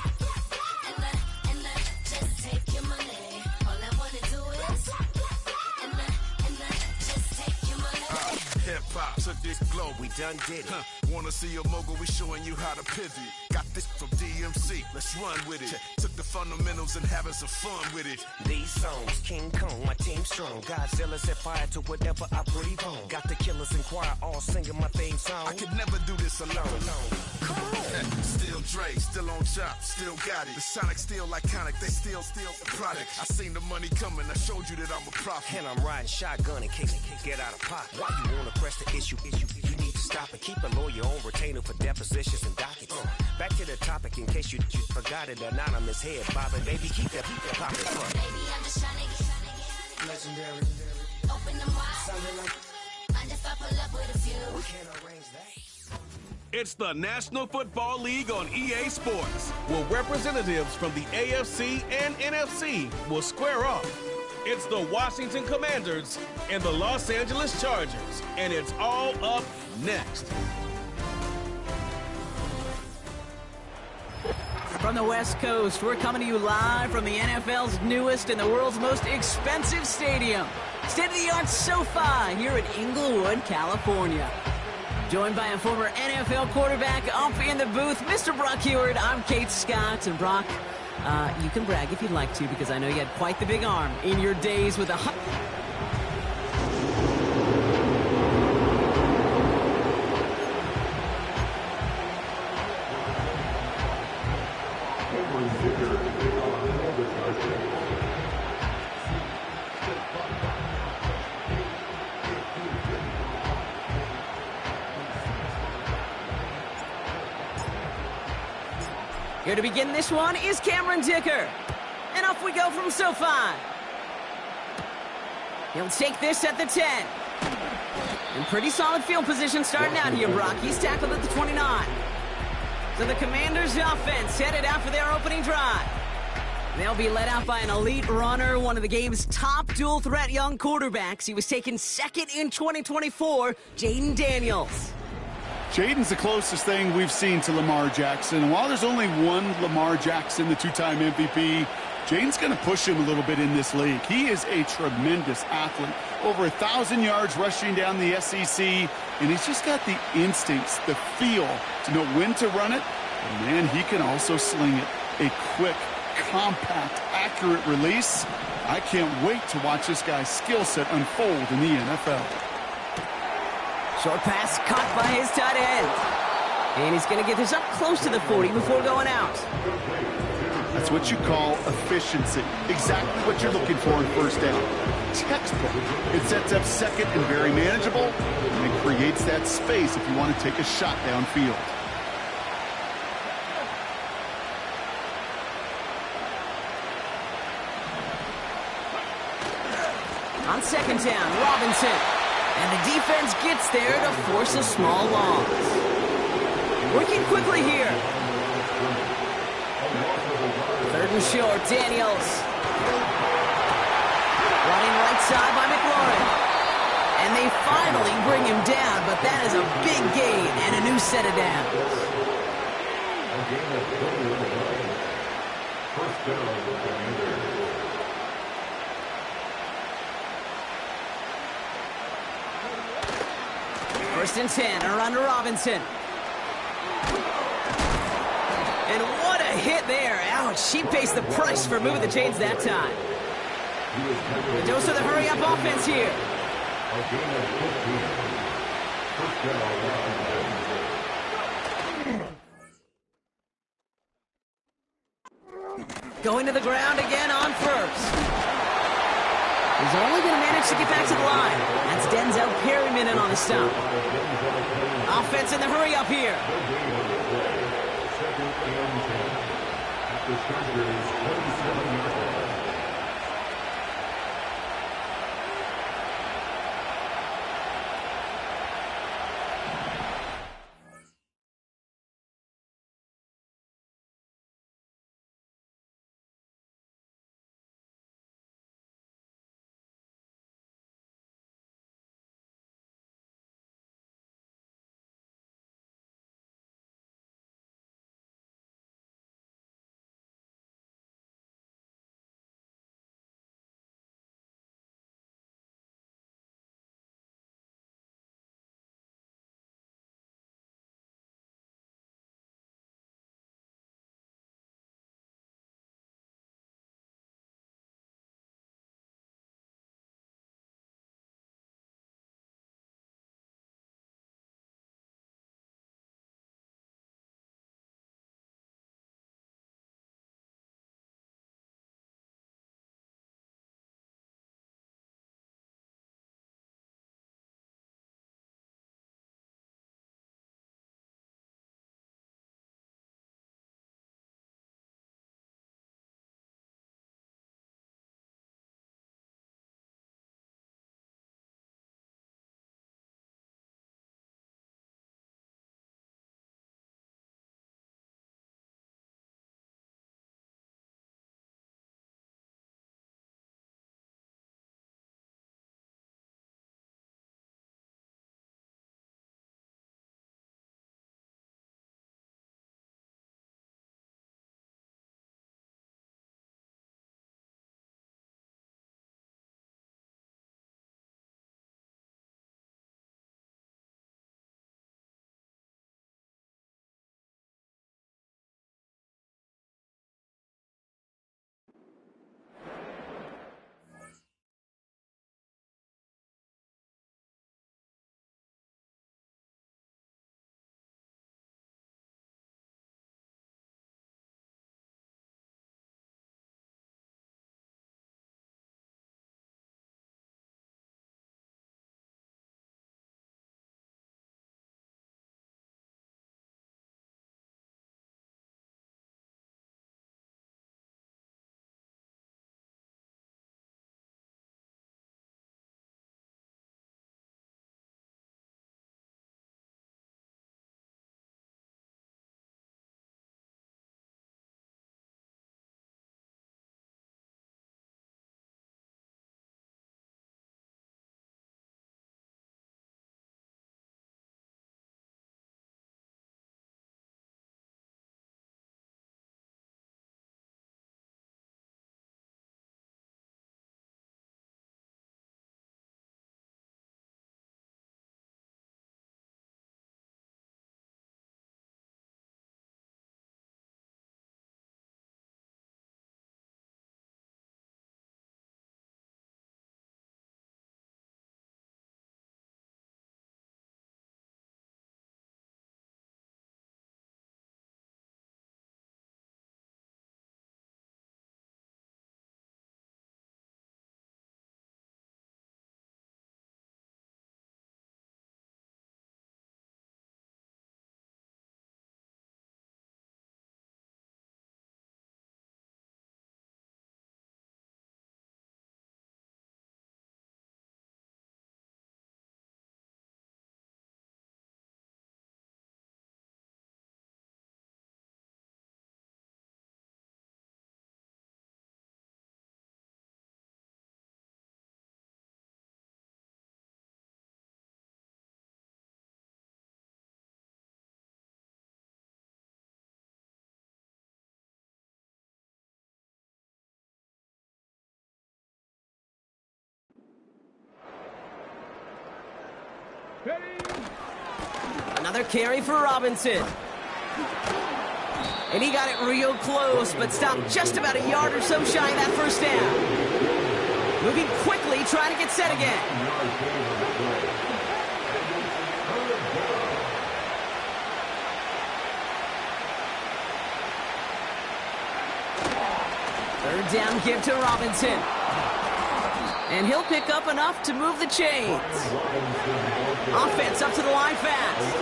and just take your money. All I wanna do is and just take your money. Hip hop took this globe, we done did it. Wanna see a mogul? We showing you how to pivot. Got this from DMC, let's run with it. Took the fundamentals and having some fun with it. These songs, King Kong, my team strong. Godzilla set fire to whatever I breathe on. Got the killers in choir all singing my theme song. I could never do this alone. Come on. Still Dre, still on top, still got it. The Sonic still iconic, they still the product. I seen the money coming, I showed you that I'm a prophet. And I'm riding shotgun in case get out of pocket. Why you wanna press the issue? You need to stop and keep a lawyer on retainer for depositions and dockets. Back to the topic in case you forgot it. Anonymous head bobbing, baby, keep that pocket front. Baby, I'm just trying to get Legendary. open them wide. Something like And if I pull up with a few, we can arrange that. It's the National Football League on EA Sports, where representatives from the AFC and NFC will square off. It's the Washington Commanders and the Los Angeles Chargers, and it's all up next. From the West Coast, we're coming to you live from the NFL's newest and the world's most expensive stadium, state-of-the-art SoFi here in Inglewood, California. Joined by a former NFL quarterback up in the booth, Mr. Brock Heward. I'm Kate Scott, and Brock, you can brag if you'd like to, because I know you had quite the big arm in your days with a... Here to begin this one is Cameron Dicker. And off we go from SoFi. He'll take this at the 10. In pretty solid field position starting out here, Brock. He's tackled at the 29. So the Commanders' offense headed out for their opening drive. They'll be led out by an elite runner, one of the game's top dual-threat young quarterbacks. He was taken second in 2024, Jaden Daniels. Jaden's the closest thing we've seen to Lamar Jackson. And while there's only one Lamar Jackson, the two-time MVP, Jaden's going to push him a little bit in this league. He is a tremendous athlete. Over 1,000 yards rushing down the SEC, and he's just got the instincts, the feel to know when to run it. And man, he can also sling it. A quick, compact, accurate release. I can't wait to watch this guy's skill set unfold in the NFL. Short pass caught by his tight end. And he's going to get this up close to the 40 before going out. A That's what you call efficiency. Exactly what you're looking for in first down. Textbook. It sets up second and very manageable, and it creates that space if you want to take a shot downfield. On second down, Robinson. And the defense gets there to force a small loss. Working quickly here. Third and short, Daniels. Running right side by McLaurin. And they finally bring him down, but that is a big gain and a new set of downs. First down, First and 10, around to Robinson. And what a hit there. Ouch, she pays the price for moving the chains that time. The dose of the hurry-up offense here. Going to the ground again on first. He's only going to manage to get back to the line. That's Denzel Perryman in on the stop. Offense in the hurry-up here. Another carry for Robinson. And he got it real close, but stopped just about a yard or so shy of that first down. Moving quickly, trying to get set again. Third down give to Robinson. And he'll pick up enough to move the chains. Offense up to the line fast.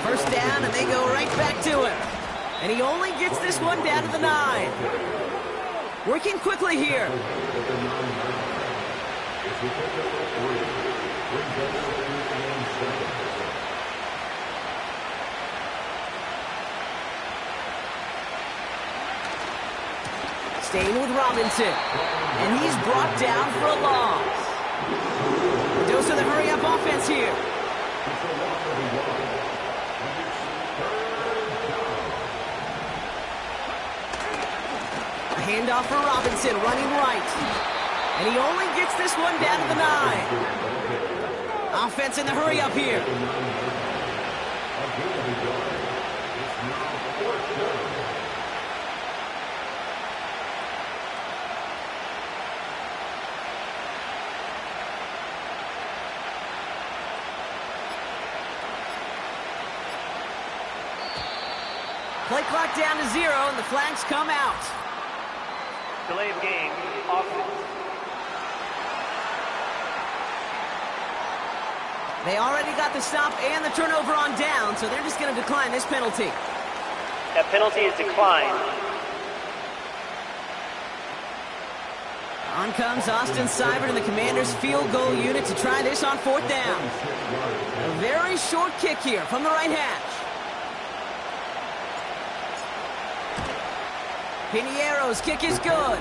First down, and they go right back to him. And he only gets this one down to the 9. Working quickly here. Staying with Robinson. And he's brought down for a loss. A dose of the hurry-up offense here. A handoff for Robinson, running right. And he only gets this one down to the 9. Offense in the hurry-up here. Play clock down to 0, and the flags come out. Delay of game, offense. They already got the stop and the turnover on down, so they're just going to decline this penalty. That penalty is declined. On comes Austin Seibert and the Commanders' field goal unit to try this on 4th down. A very short kick here from the right hash. Piniero's kick is good.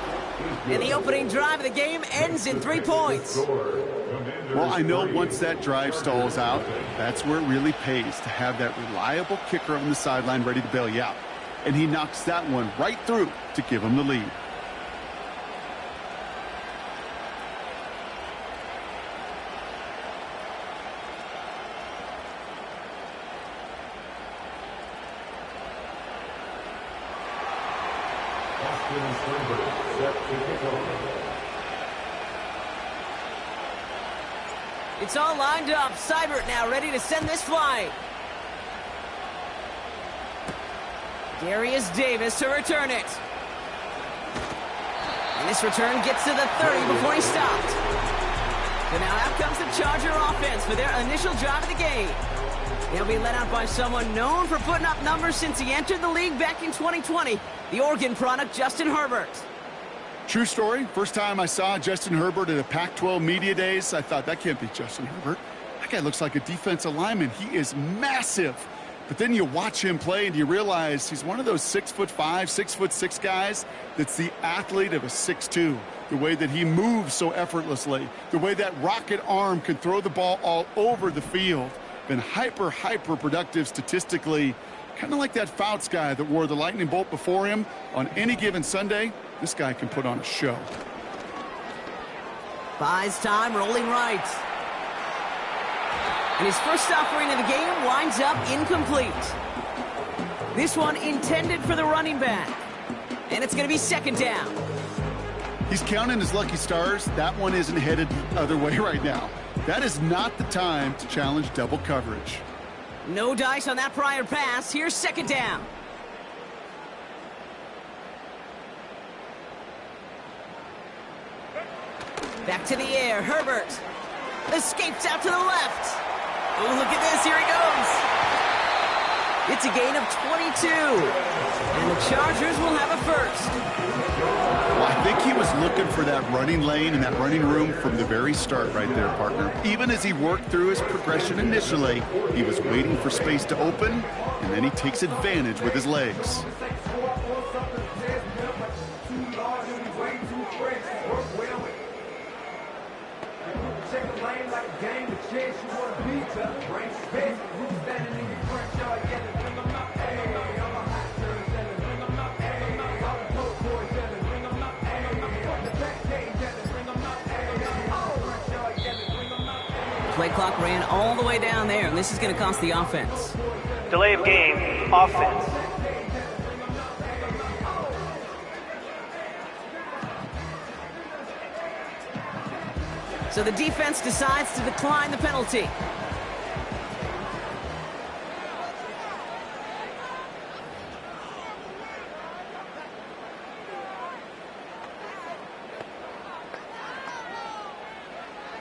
And the opening drive of the game ends in 3 points. Well, I know once that drive stalls out, that's where it really pays to have that reliable kicker on the sideline ready to bail you out. And he knocks that one right through to give him the lead. It's all lined up. Seibert now ready to send this flying. Darius Davis to return it. And this return gets to the 30 before he stopped. So now out comes the Charger offense for their initial drive of the game. They'll be led out by someone known for putting up numbers since he entered the league back in 2020, the Oregon product, Justin Herbert. True story. First time I saw Justin Herbert at a Pac-12 Media Days, I thought, that can't be Justin Herbert. That guy looks like a defensive lineman. He is massive. But then you watch him play and you realize he's one of those 6'5", 6'6" guys that's the athlete of a 6'2". The way that he moves so effortlessly. The way that rocket arm can throw the ball all over the field. Been hyper productive statistically. Kind of like that Fouts guy that wore the lightning bolt before him. On any given Sunday, this guy can put on a show. Buys time, rolling right. And his first offering of the game winds up incomplete. This one intended for the running back. And it's going to be 2nd down. He's counting his lucky stars. That one isn't headed the other way right now. That is not the time to challenge double coverage. No dice on that prior pass. Here's 2nd down. Back to the air. Herbert escapes out to the left. Oh, look at this. Here he goes. It's a gain of 22. And the Chargers will have a first. Well, I think he was looking for that running lane and that running room from the very start right there, partner. Even as he worked through his progression initially, he was waiting for space to open, and then he takes advantage with his legs. clock ran all the way down there, and this is going to cost the offense. Delay of game, offense. So the defense decides to decline the penalty.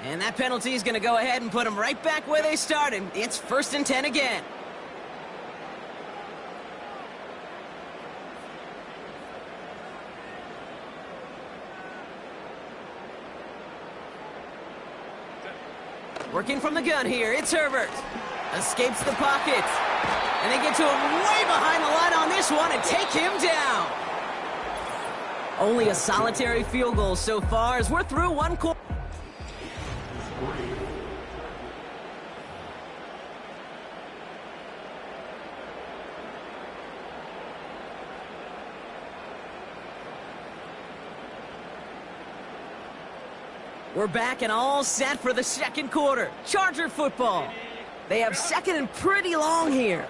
And that penalty is going to go ahead and put them right back where they started. It's 1st and 10 again. Working from the gun here, it's Herbert. Escapes the pocket. And they get to him way behind the line on this one and take him down. Only a solitary field goal so far as we're through one quarter. We're back and all set for the second quarter. Charger football. They have second and pretty long here.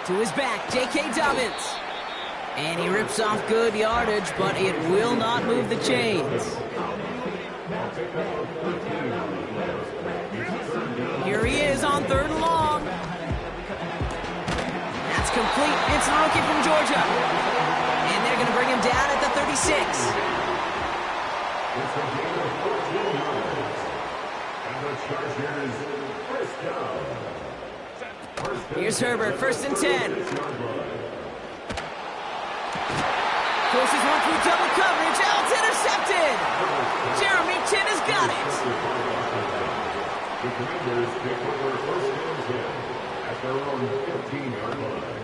To his back, J.K. Dobbins. And he rips off good yardage, but it will not move the chains. Here he is on 3rd and long. That's complete. It's the rookie from Georgia. And they're going to bring him down at the 36. Here's Herbert, 1st and 10. Forces one through double coverage. Oh, it's intercepted. Jeremy Chin has got it. The Commanders pick up their 1st and 10 at their own 15-yard line.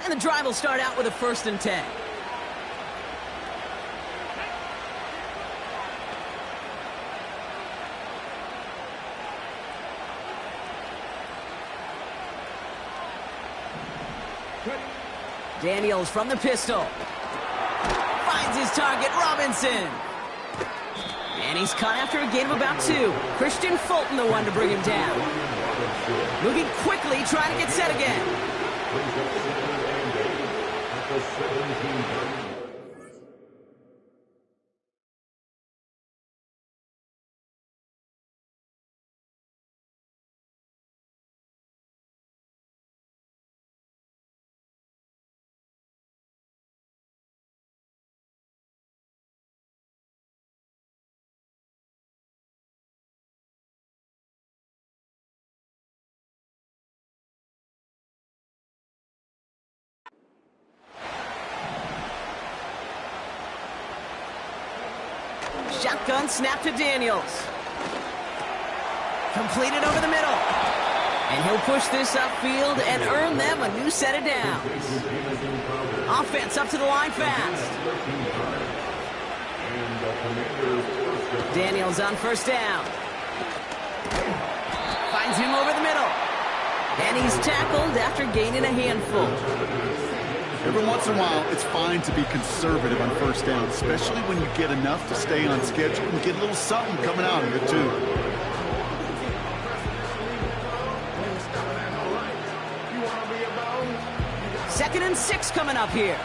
And the drive will start out with a 1st and 10. Daniels from the pistol. Finds his target, Robinson. And he's caught after a gain of about 2. Christian Fulton the one to bring him down. Moving quickly, trying to get set again. Shotgun snap to Daniels. Completed over the middle. And he'll push this upfield and earn them a new set of downs. Offense up to the line fast. Daniels on 1st down. Finds him over the middle. And he's tackled after gaining a handful. Every once in a while, it's fine to be conservative on 1st down, especially when you get enough to stay on schedule and get a little something coming out of it, too. Second and 6 coming up here.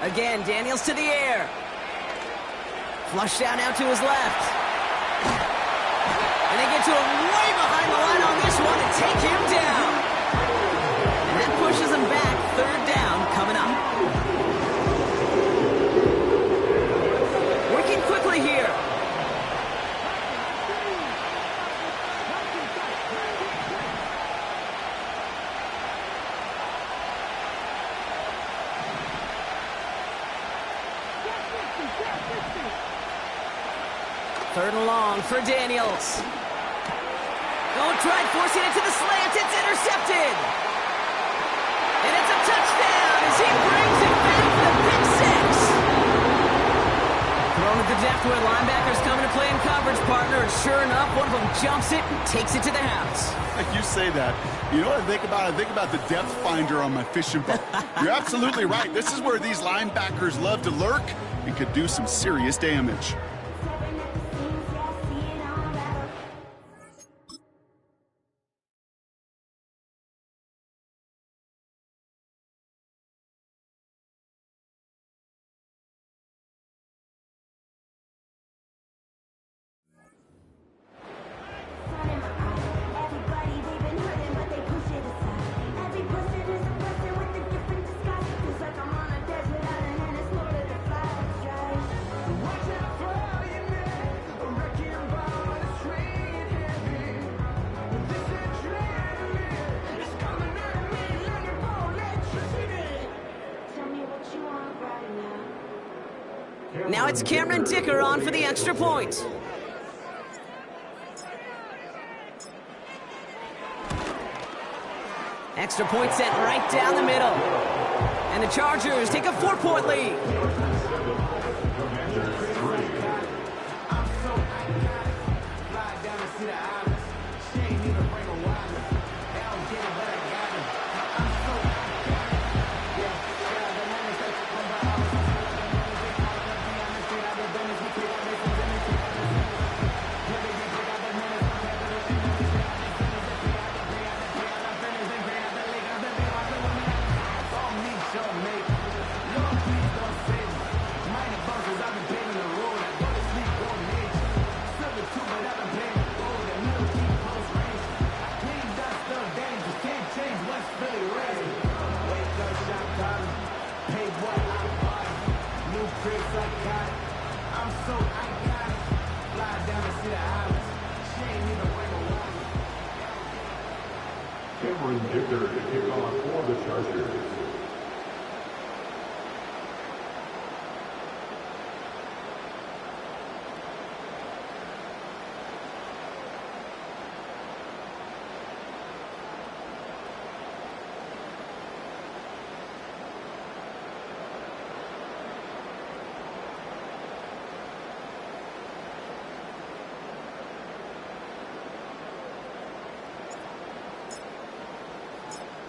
Again, Daniels to the air. Flush down out to his left. And they get to him way behind the line on this one and take him down. And that pushes him back. 3rd down coming up. 3rd and long for Daniels. Oh, tried forcing it to the slant. It's intercepted. And it's a touchdown as he brings it back for the pick 6. Thrown at the depth where linebackers coming to play in coverage, partner. And sure enough, one of them jumps it and takes it to the house. You say that. You know what I think about? I think about the depth finder on my fishing boat. You're absolutely right. This is where these linebackers love to lurk and could do some serious damage. Now it's Cameron Dicker on for the extra point. Extra point sent right down the middle. And the Chargers take a 4-point lead. Cameron Dicker to kick off for the Chargers.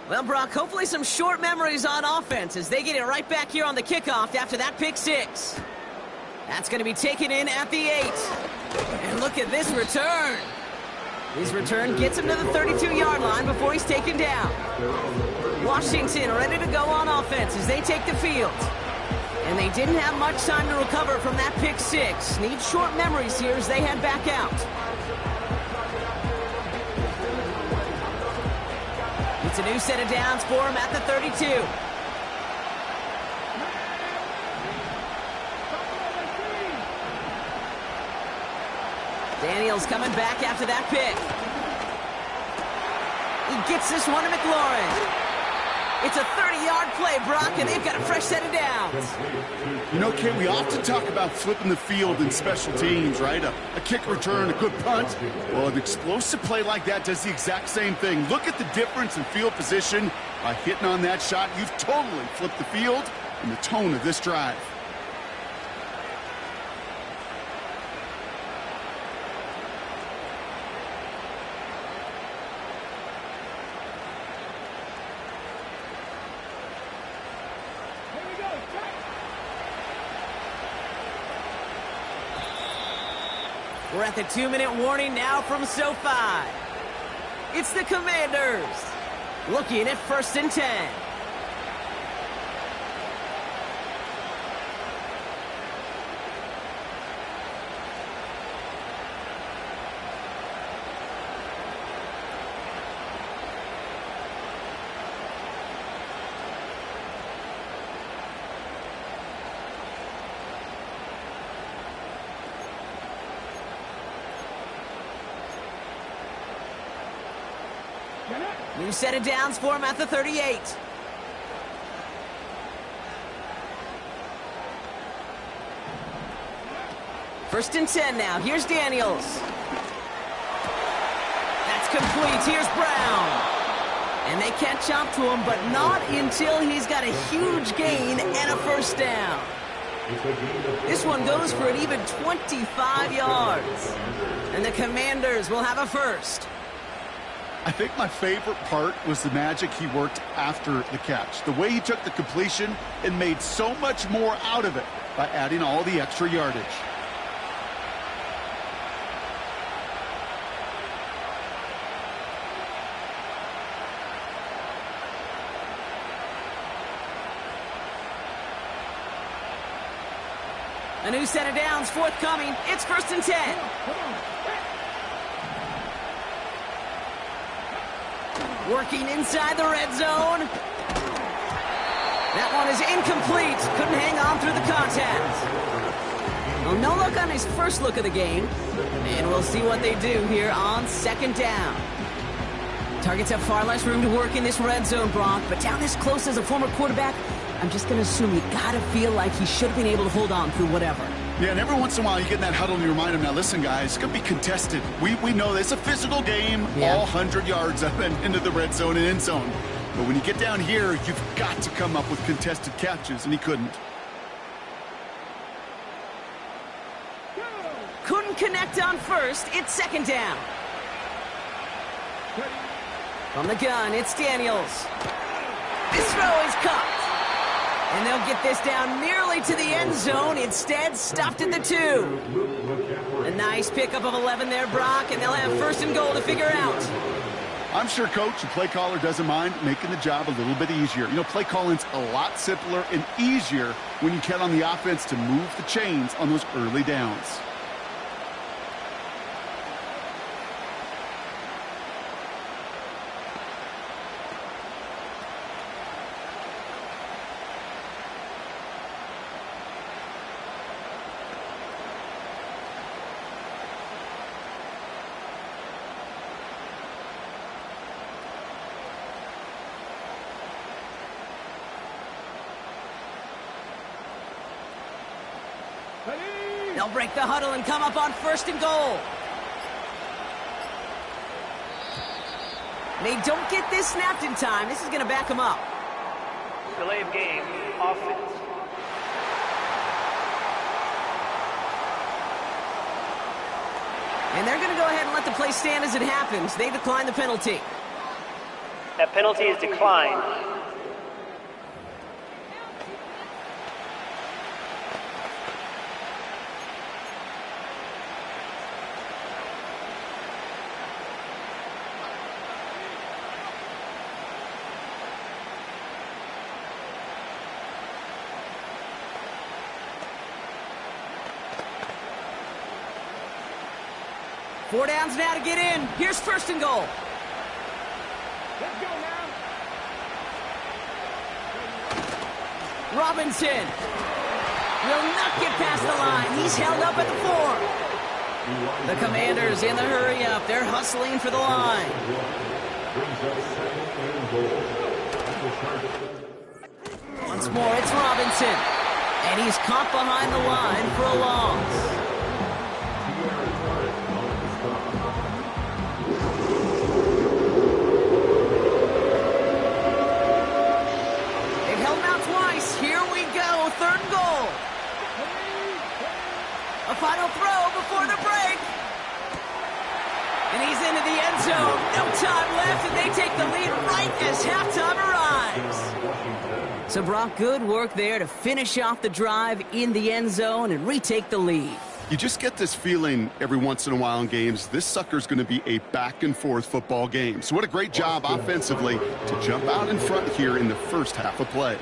Well, Brock, hopefully some short memories on offense as they get it right back here on the kickoff after that pick 6. That's going to be taken in at the 8. And look at this return. His return gets him to the 32-yard line before he's taken down. Washington ready to go on offense as they take the field. And they didn't have much time to recover from that pick 6. Need short memories here as they head back out. It's a new set of downs for him at the 32. Daniels coming back after that pick. He gets this one to McLaurin. It's a 30-yard play, Brock, and they've got a fresh set of downs. You know, Kate, we often talk about flipping the field in special teams, right? A kick return, a good punt. Well, an explosive play like that does the exact same thing. Look at the difference in field position. By hitting on that shot, you've totally flipped the field and the tone of this drive. We're at the 2-minute warning now from SoFi. It's the Commanders looking at 1st and 10. New set of downs for him at the 38. First and 10 now. Here's Daniels. That's complete. Here's Brown. And they catch up to him, but not until he's got a huge gain and a first down. This one goes for an even 25 yards. And the Commanders will have a first. I think my favorite part was the magic he worked after the catch. The way he took the completion and made so much more out of it by adding all the extra yardage. A new set of downs forthcoming. It's first and 10. Working inside the red zone. That one is incomplete. Couldn't hang on through the contact. Well, no look on his first look of the game. And we'll see what they do here on second down. Targets have far less room to work in this red zone, Brock. But down this close as a former quarterback, I'm just going to assume you got to feel like he should have been able to hold on through whatever. Yeah, and every once in a while you get in that huddle and you remind him, now listen, guys, it's going to be contested. We know it's a physical game, all 100 yards up and into the red zone and end zone. But when you get down here, you've got to come up with contested catches, and he couldn't. Couldn't connect on first. It's second down. From the gun, it's Daniels. This throw is caught. And they'll get this down nearly to the end zone. Instead, stopped at the 2. A nice pickup of 11 there, Brock, and they'll have first and goal to figure out. I'm sure coach and play caller doesn't mind making the job a little bit easier. You know, play calling's a lot simpler and easier when you count on the offense to move the chains on those early downs. They'll break the huddle and come up on first and goal. They don't get this snapped in time. This is going to back them up. Delay of game, offense. And they're going to go ahead and let the play stand as it happens. They decline the penalty. That penalty is declined. Four downs now to get in. Here's first and goal. Let's go now. Robinson will not get past the line. He's held up at the 4. The Commanders in the hurry up. They're hustling for the line. Once more, it's Robinson. And he's caught behind the line for a loss. Here we go, third and goal. A final throw before the break. And he's into the end zone. No time left, and they take the lead right as halftime arrives. So, Brock, good work there to finish off the drive in the end zone and retake the lead. You just get this feeling every once in a while in games, this sucker's going to be a back-and-forth football game. So what a great job offensively to jump out in front here in the first half of play.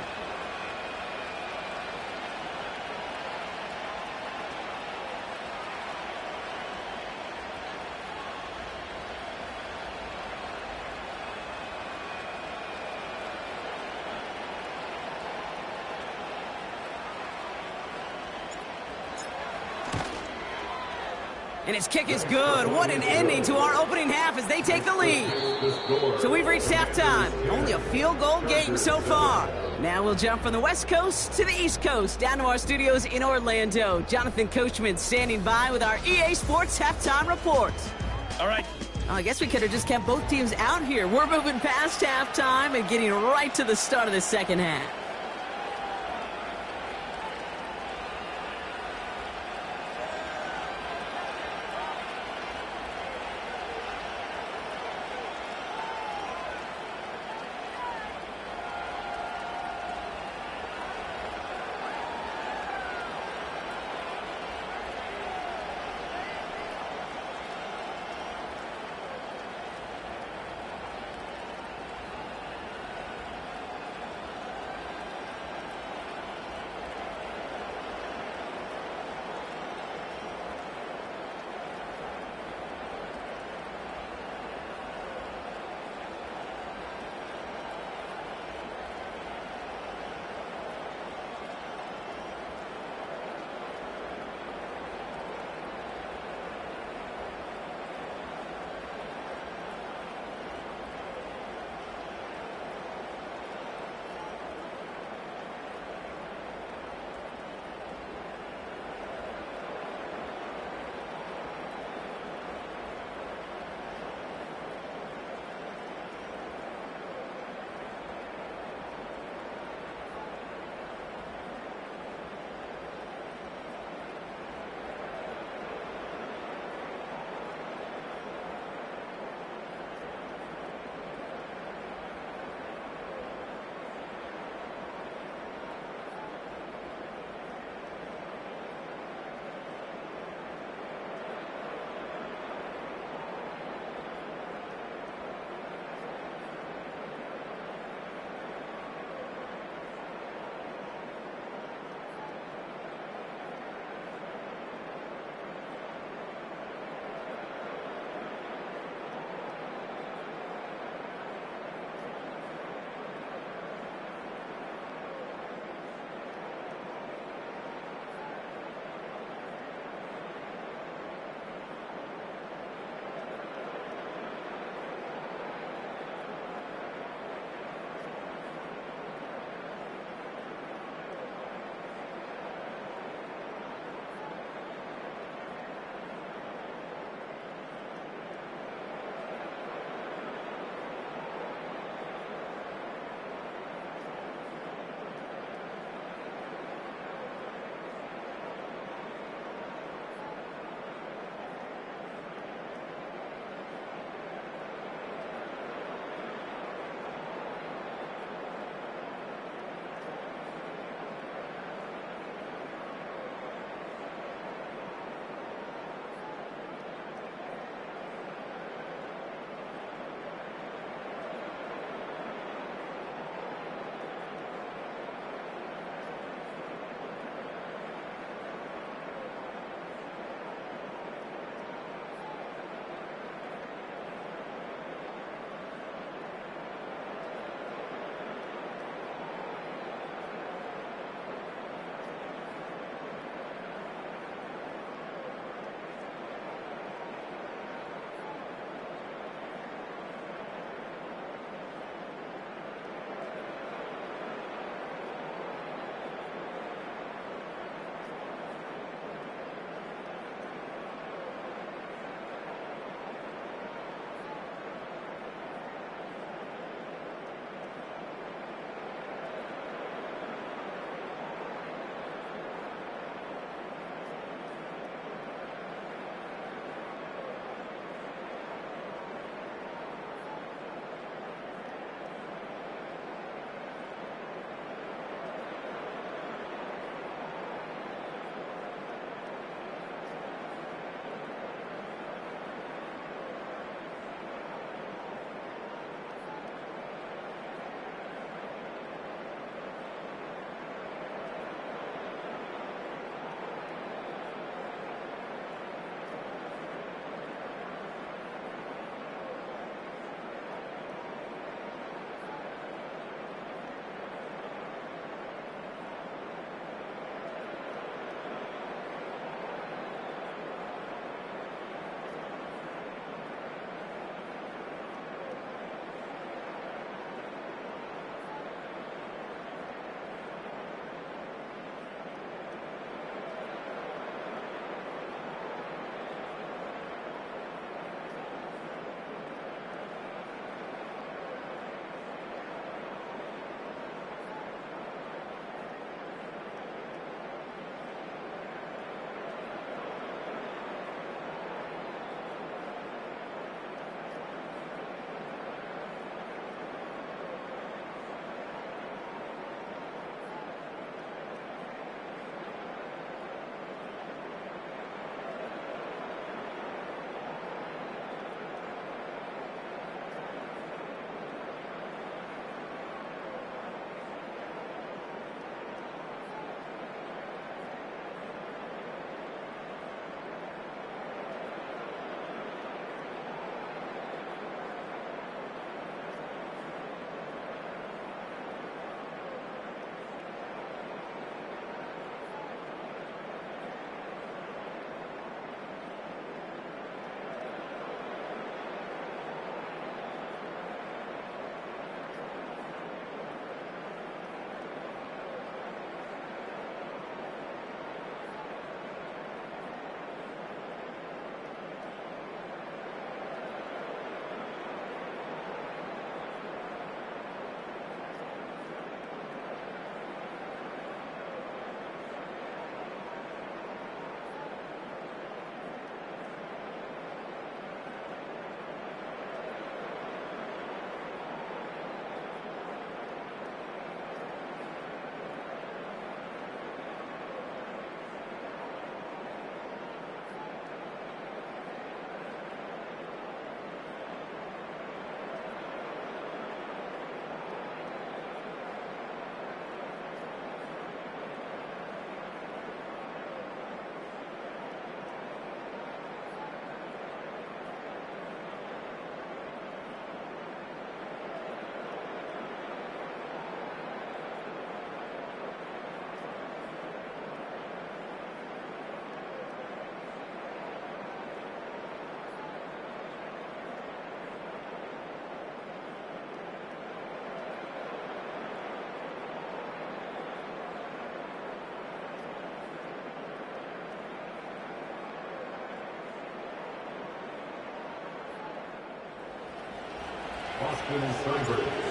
And his kick is good. What an ending to our opening half as they take the lead. So we've reached halftime. Only a field goal game so far. Now we'll jump from the West Coast to the East Coast, down to our studios in Orlando. Jonathan Coachman standing by with our EA Sports halftime report. All right. I guess we could have just kept both teams out here. We're moving past halftime and getting right to the start of the second half.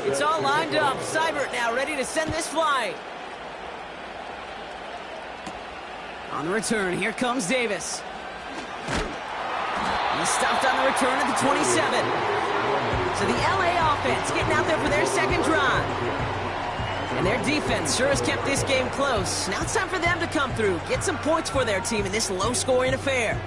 It's all lined up. Seibert now ready to send this flight. On the return, here comes Davis. He stopped on the return at the 27. So the LA offense getting out there for their second drive. And their defense sure has kept this game close. Now it's time for them to come through, get some points for their team in this low-scoring affair.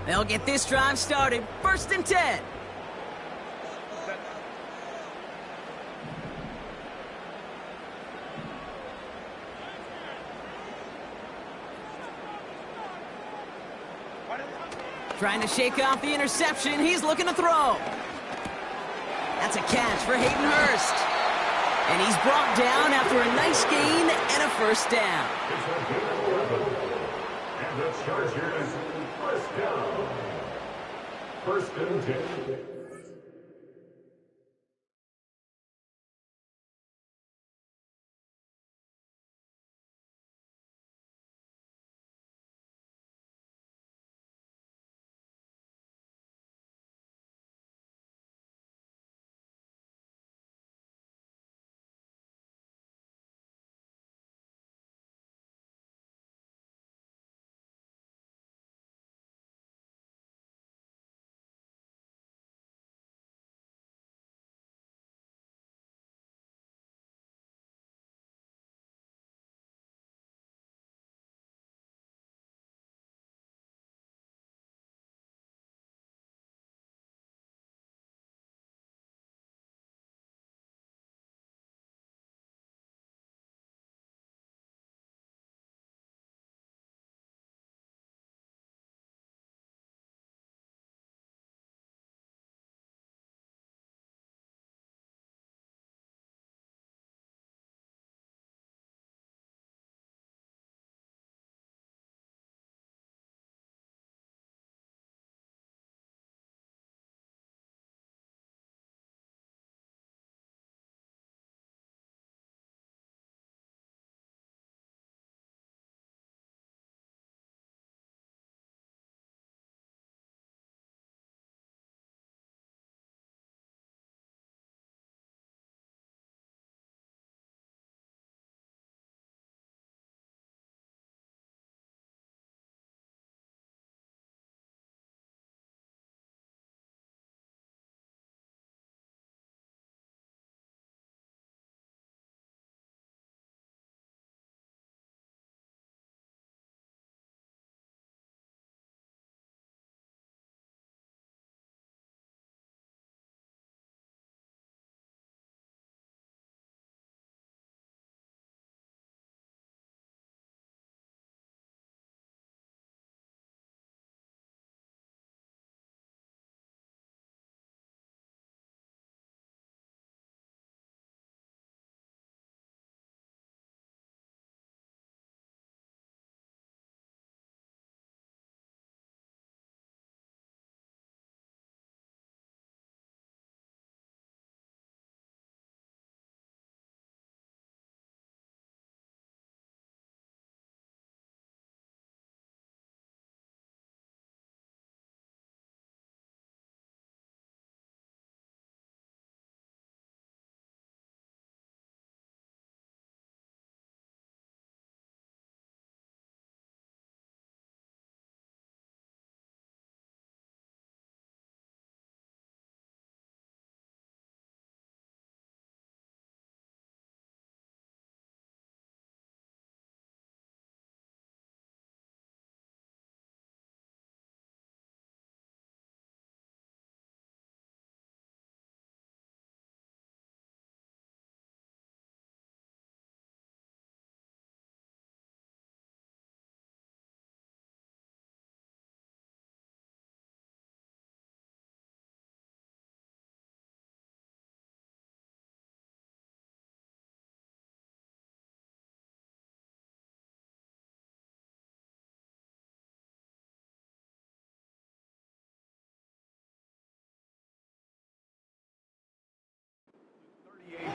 They'll get this drive started. 1st and 10. Trying to shake off the interception. He's looking to throw. That's a catch for Hayden Hurst. And he's brought down after a nice gain and a 1st down. And the Chargers, 1st down. 1st and 10.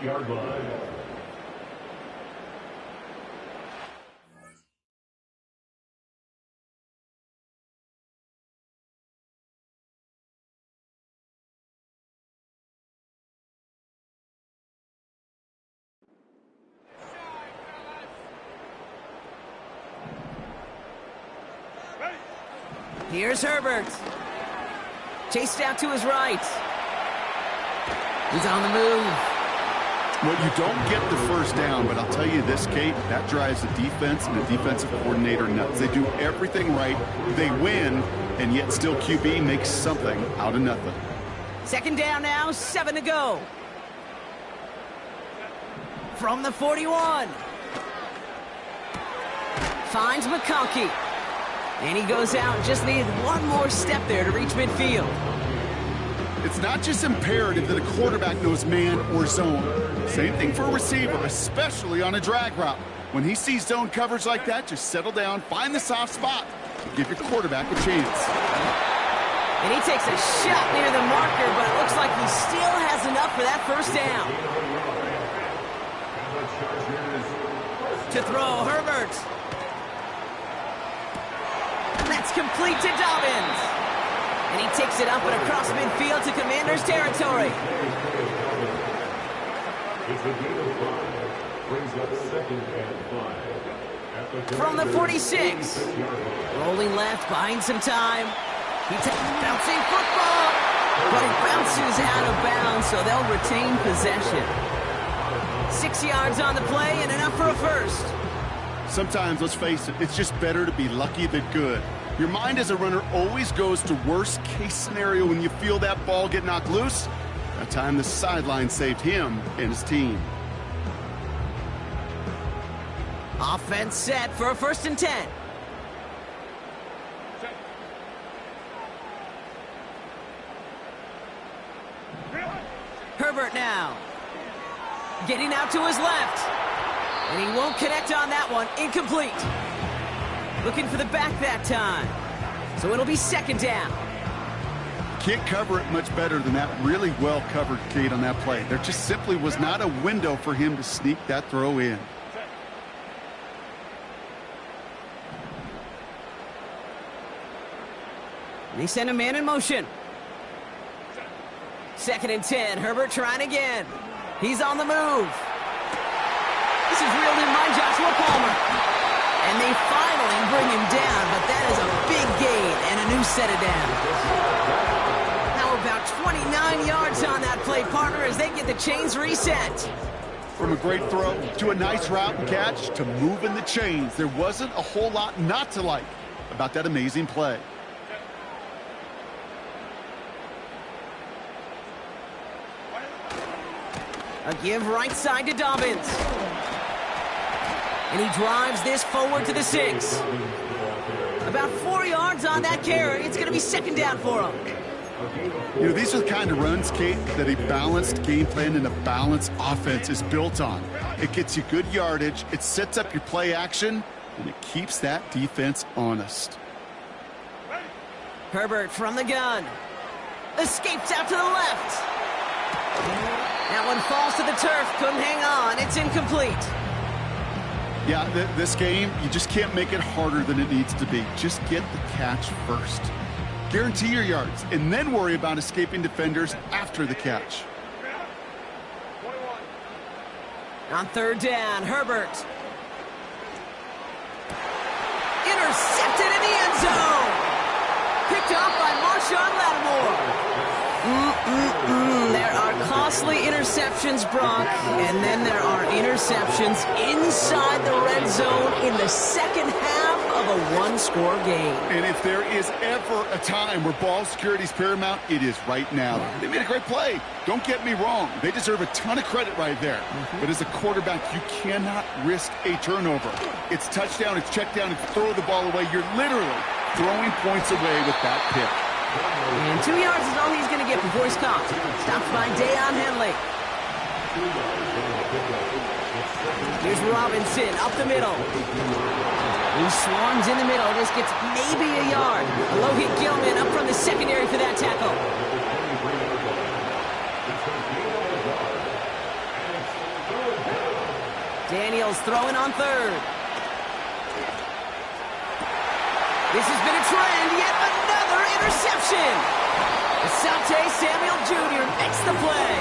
Yard line. Here's Herbert. Chased out to his right. He's on the move. Well, you don't get the first down, but I'll tell you this, Kate, that drives the defense and the defensive coordinator nuts. They do everything right. They win, and yet still QB makes something out of nothing. Second down now, 7 to go. From the 41. Finds McConkey. And he goes out, just needed one more step there to reach midfield. It's not just imperative that a quarterback knows man or zone. Same thing for a receiver, especially on a drag route. When he sees zone coverage like that, just settle down, find the soft spot, and give your quarterback a chance. And he takes a shot near the marker, but it looks like he still has enough for that first down. To throw, Herbert. That's complete to Dobbins. And he takes it up and across midfield to Commander's territory. From the 46. Rolling left, buying some time. He takes bouncing football. But it bounces out of bounds, so they'll retain possession. 6 yards on the play and enough for a first. Sometimes, let's face it, it's just better to be lucky than good. Your mind as a runner always goes to worst case scenario when you feel that ball get knocked loose. That time the sideline saved him and his team. Offense set for a 1st and 10. Herbert now. Getting out to his left. And he won't connect on that one. Incomplete. Looking for the back that time. So it'll be 2nd down. Can't cover it much better than that. Really well covered, Kate, on that play. There just simply was not a window for him to sneak that throw in. And he sent a man in motion. 2nd and 10. Herbert trying again. He's on the move. This is reeled in by Joshua Palmer. And they finally bring him down, but that is a big gain and a new set of downs. How about 29 yards on that play, partner, as they get the chains reset? From a great throw to a nice route and catch to moving the chains, there wasn't a whole lot not to like about that amazing play. A give right side to Dobbins. And he drives this forward to the 6. About 4 yards on that carry. It's going to be 2nd down for him. You know, these are the kind of runs, Kate, that a balanced game plan and a balanced offense is built on. It gets you good yardage, it sets up your play action, and it keeps that defense honest. Herbert from the gun. Escapes out to the left. That one falls to the turf. Couldn't hang on. It's incomplete. Yeah, this game, you just can't make it harder than it needs to be. Just get the catch first. Guarantee your yards, and then worry about escaping defenders after the catch. On 3rd down, Herbert. Intercepted in the end zone. Picked off by Marshawn Lattimore. There are costly interceptions, Brock, and then there are interceptions inside the red zone in the 2nd half of a 1-score game. And if there is ever a time where ball security is paramount, it is right now. They made a great play. Don't get me wrong. They deserve a ton of credit right there. But as a quarterback, you cannot risk a turnover. It's touchdown, it's check down, it's throw the ball away. You're literally throwing points away with that pick. And 2 yards is all he's going to get before he's caught. Stopped by Deion Henley. Here's Robinson up the middle. He swarms in the middle. Just gets maybe a yard. A low-hit Gilman up from the secondary for that tackle. Daniels throwing on 3rd. This has been a trend. Yet another interception. Asante Samuel Jr. makes the play.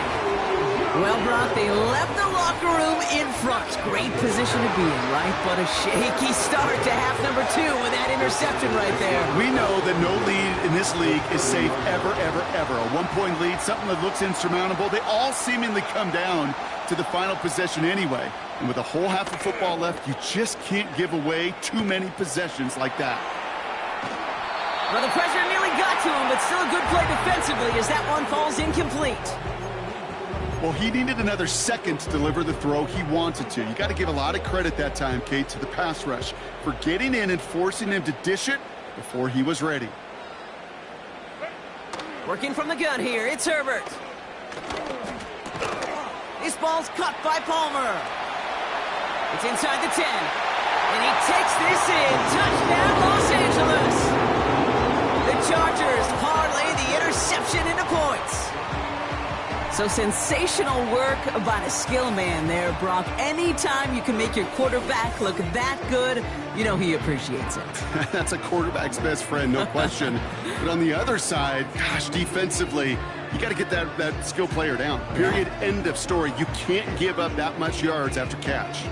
Well, Brock, they left the locker room in front. Great position to be in, right? But a shaky start to half number 2 with that interception right there. We know that no lead in this league is safe ever, ever, ever. A one-point lead, something that looks insurmountable. They all seemingly come down to the final possession anyway. And with a whole half of football left, you just can't give away too many possessions like that. Well, the pressure nearly got to him, but still a good play defensively as that one falls incomplete. Well, he needed another second to deliver the throw he wanted to. You got to give a lot of credit that time, Kate, to the pass rush for getting in and forcing him to dish it before he was ready. Working from the gun here, it's Herbert. This ball's caught by Palmer. It's inside the 10. And he takes this in. Touchdown, Los Angeles. The Chargers parlay the interception into points. So sensational work by the skill man there, Brock. Anytime you can make your quarterback look that good, you know he appreciates it. That's a quarterback's best friend, no question. But on the other side, gosh, defensively, you got to get that skill player down. Period. End of story. You can't give up that much yards after catch.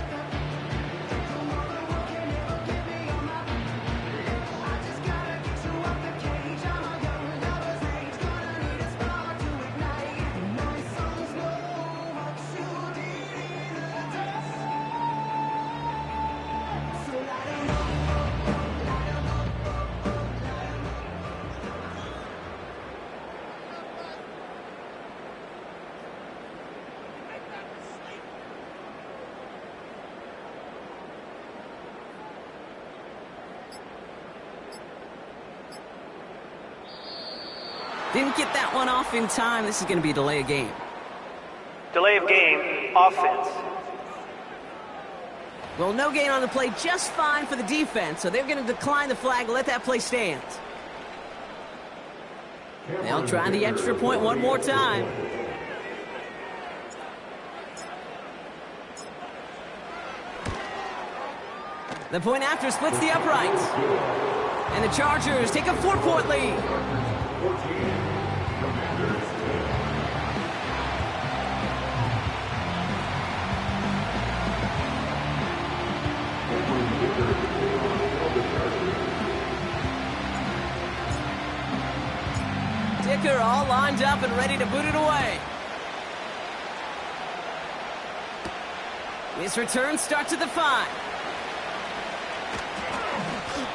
Didn't get that one off in time. This is going to be a delay of game. Delay of game, offense. Well, no gain on the play, just fine for the defense, so they're going to decline the flag and let that play stand. They'll try the extra point one more time. The point after splits the uprights. And the Chargers take a 4-point lead. Dicker all lined up and ready to boot it away. This return starts at the 5.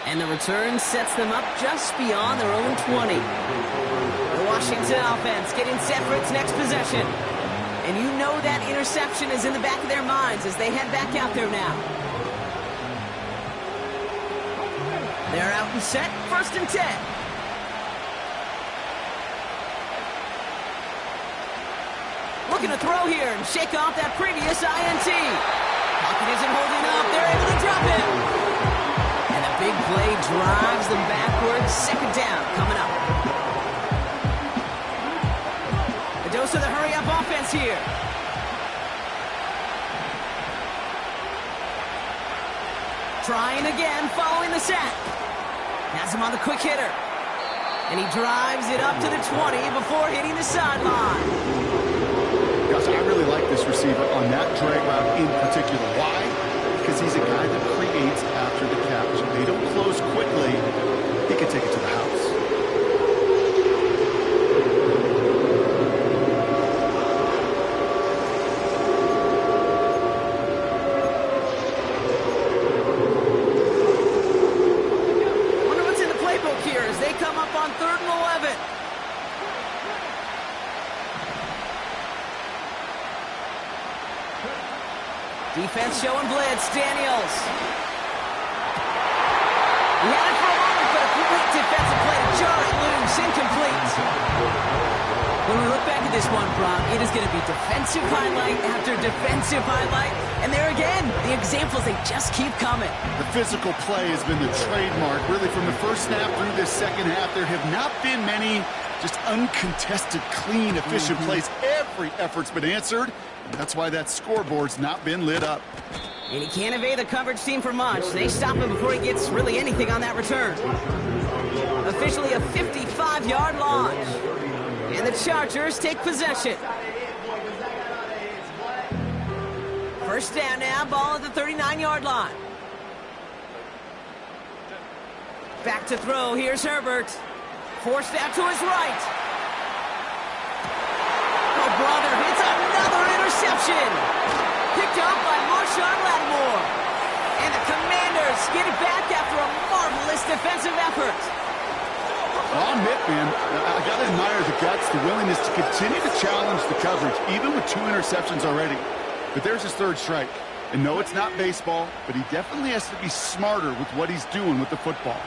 And the return sets them up just beyond their own 20. The Washington offense getting set for its next possession. And you know that interception is in the back of their minds as they head back out there now. They're out and set, 1st and 10. Looking to throw here and shake off that previous INT. Pocket isn't holding up. They're able to drop it. And the big play drives them backwards. 2nd down coming up. A dose of the hurry-up offense here. Trying again, following the sack. Has him on the quick hitter. And he drives it up to the 20 before hitting the sideline. Gosh, I really like this receiver on that drag route in particular. Why? Because he's a guy that creates after the catch. If they don't close quickly, he can take it to the house. Wonder what's in the playbook here as they come up on 3rd and 11. Defense showing blitz. Daniels. He had it for a moment, but a quick defensive play to jar it loose. Incomplete. When we look back at this one, Brock, it is going to be defensive highlight after defensive highlight. And there again, the examples, they just keep coming. The physical play has been the trademark. Really, from the first snap through this second half, there have not been many just uncontested, clean, efficient plays. Every effort's been answered. That's why that scoreboard's not been lit up. And he can't evade the coverage team for much. They stop him before he gets really anything on that return. Officially a 55-yard launch. And the Chargers take possession. 1st First down now, ball at the 39-yard line. Back to throw, here's Herbert. Forced out to his right. Oh, brother, it's another interception. Picked up by Marshawn Lattimore. And the Commanders get it back after a marvelous defensive effort. I'll admit, man, I got to admire the guts, the willingness to continue to challenge the coverage, even with 2 interceptions already. But there's his 3rd strike. And no, it's not baseball, but he definitely has to be smarter with what he's doing with the football.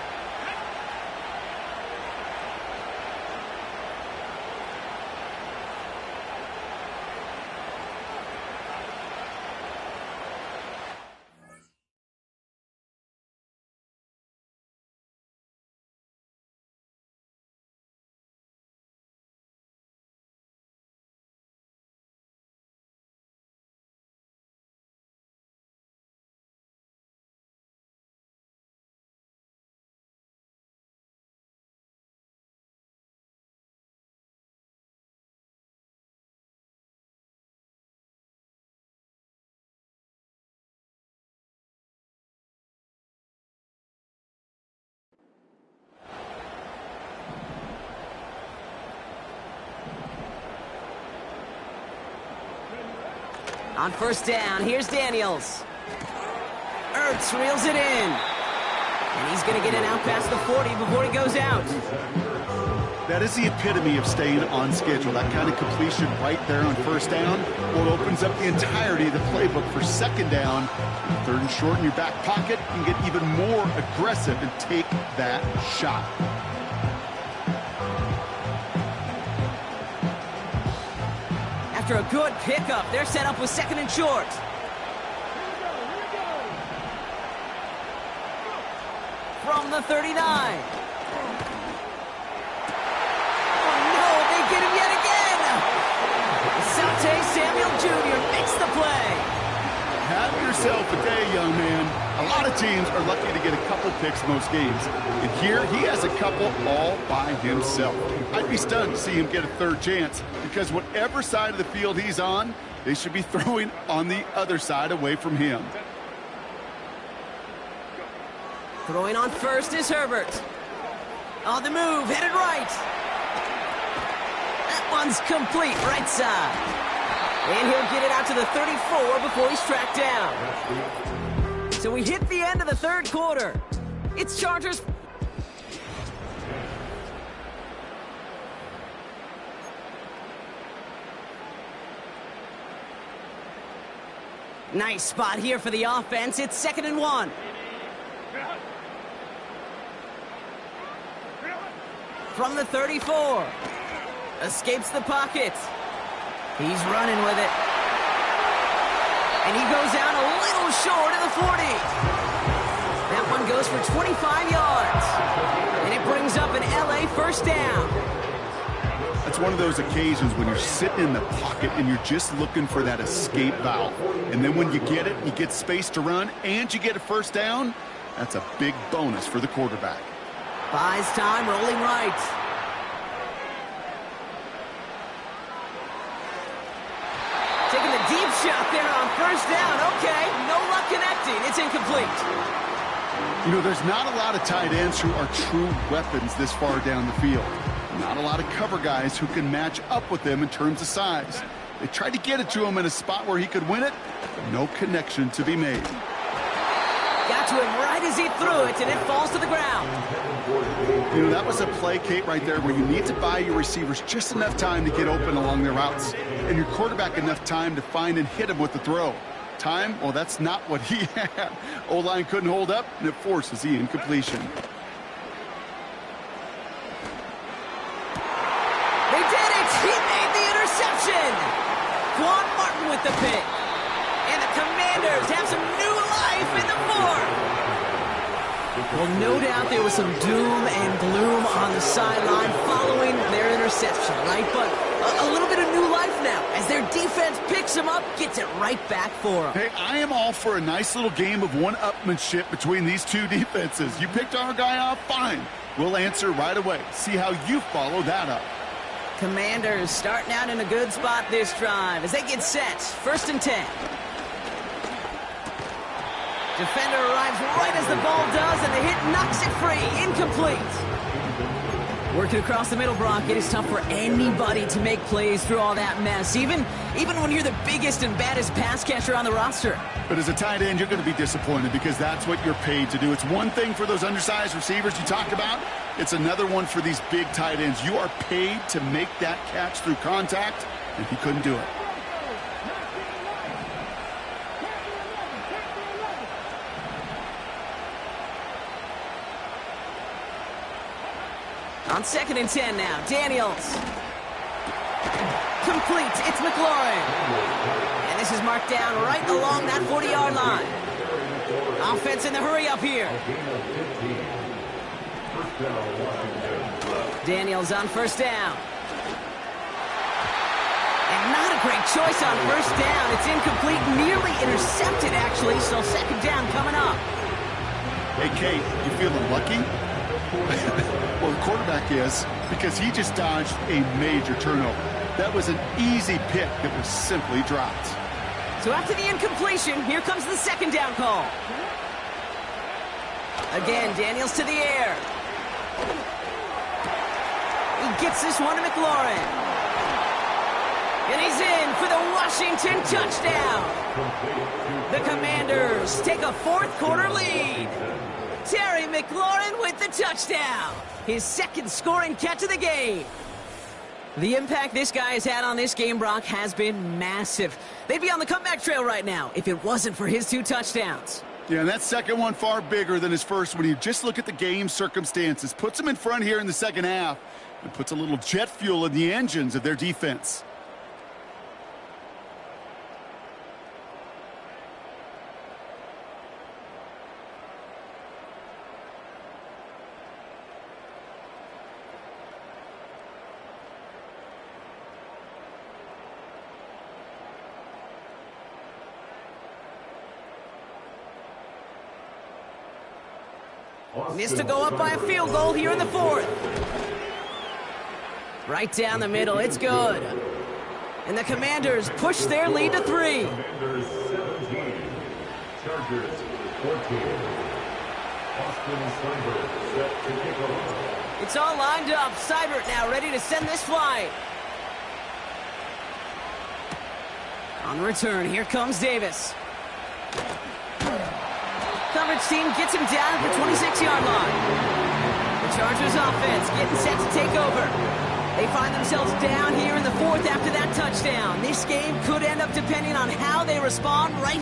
On first down, here's Daniels. Ertz reels it in. And he's going to get it out past the 40 before he goes out. That is the epitome of staying on schedule. That kind of completion right there on first down. Well, it opens up the entirety of the playbook for second down. 3rd and short in your back pocket. You can get even more aggressive and take that shot. After a good pickup, they're set up with 2nd and short. From the 39. Oh no, they get him yet again. Asante Samuel Jr. makes the play. Have yourself a day, young man. A lot of teams are lucky to get a couple picks most games. And here, he has a couple all by himself. I'd be stunned to see him get a 3rd chance, because whatever side of the field he's on, they should be throwing on the other side away from him. Throwing on first is Herbert. On the move, headed right. That one's complete, right side. And he'll get it out to the 34 before he's tracked down. So we hit the end of the 3rd quarter. It's Chargers. Nice spot here for the offense. It's 2nd and 1. From the 34. Escapes the pocket. He's running with it. And he goes down a little short of the 40. That one goes for 25 yards. And it brings up an LA first down. That's one of those occasions when you're sitting in the pocket and you're just looking for that escape valve. And then when you get it, you get space to run, and you get a first down, that's a big bonus for the quarterback. Buys time, rolling right. Taking the deep shot there on first down. Okay, no luck connecting. It's incomplete. You know, there's not a lot of tight ends who are true weapons this far down the field. Not a lot of cover guys who can match up with them in terms of size. They tried to get it to him in a spot where he could win it, but no connection to be made. Got to him right as he threw it, and it falls to the ground. You know, that was a play, Kate, right there, where you need to buy your receivers just enough time to get open along their routes, and your quarterback enough time to find and hit him with the throw. Time, well, that's not what he had. O-line couldn't hold up, and it forces the incompletion. They did it! He made the interception! Quan Martin with the pick. And the Commanders have some new life in the 4th. Well, no doubt there was some doom and gloom on the sideline following their interception, right? But a little bit of new life now as their defense picks them up, gets it right back for them. Hey, I am all for a nice little game of one-upmanship between these two defenses. You picked our guy off, fine. We'll answer right away. See how you follow that up. Commanders starting out in a good spot this drive as they get set. 1st and 10. Defender arrives right as the ball does, and the hit knocks it free. Incomplete. Working across the middle, Brock, it is tough for anybody to make plays through all that mess, even when you're the biggest and baddest pass catcher on the roster. But as a tight end, you're going to be disappointed because that's what you're paid to do. It's one thing for those undersized receivers you talked about. It's another one for these big tight ends. You are paid to make that catch through contact, and he couldn't do it. On 2nd and 10 now, Daniels. Complete, it's McLaurin. And this is marked down right along that 40-yard line. Offense in the hurry up here. Daniels on 1st down. And not a great choice on 1st down. It's incomplete, nearly intercepted actually, so 2nd down coming up. Hey, Kate, you feeling lucky? Well, the quarterback is, because he just dodged a major turnover. That was an easy pick that was simply dropped. So after the incompletion, here comes the 2nd down call. Again, Daniels to the air. He gets this one to McLaurin. And he's in for the Washington touchdown. The Commanders take a 4th quarter lead. Terry McLaurin with the touchdown. His 2nd scoring catch of the game. The impact this guy has had on this game, Brock, has been massive. They'd be on the comeback trail right now if it wasn't for his 2 touchdowns. Yeah, and that 2nd one far bigger than his 1st when you just look at the game circumstances. Puts them in front here in the 2nd half and puts a little jet fuel in the engines of their defense. Missed to go up by a field goal here in the 4th. Right down the middle, it's good. And the Commanders push their lead to 3. Commanders 17, Chargers 14. Austin Seibert set to kick off. It's all lined up. Seibert now ready to send this flight. On the return, here comes Davis. Coverage team gets him down at the 26-yard line. The Chargers offense getting set to take over. They find themselves down here in the 4th after that touchdown. This game could end up depending on how they respond right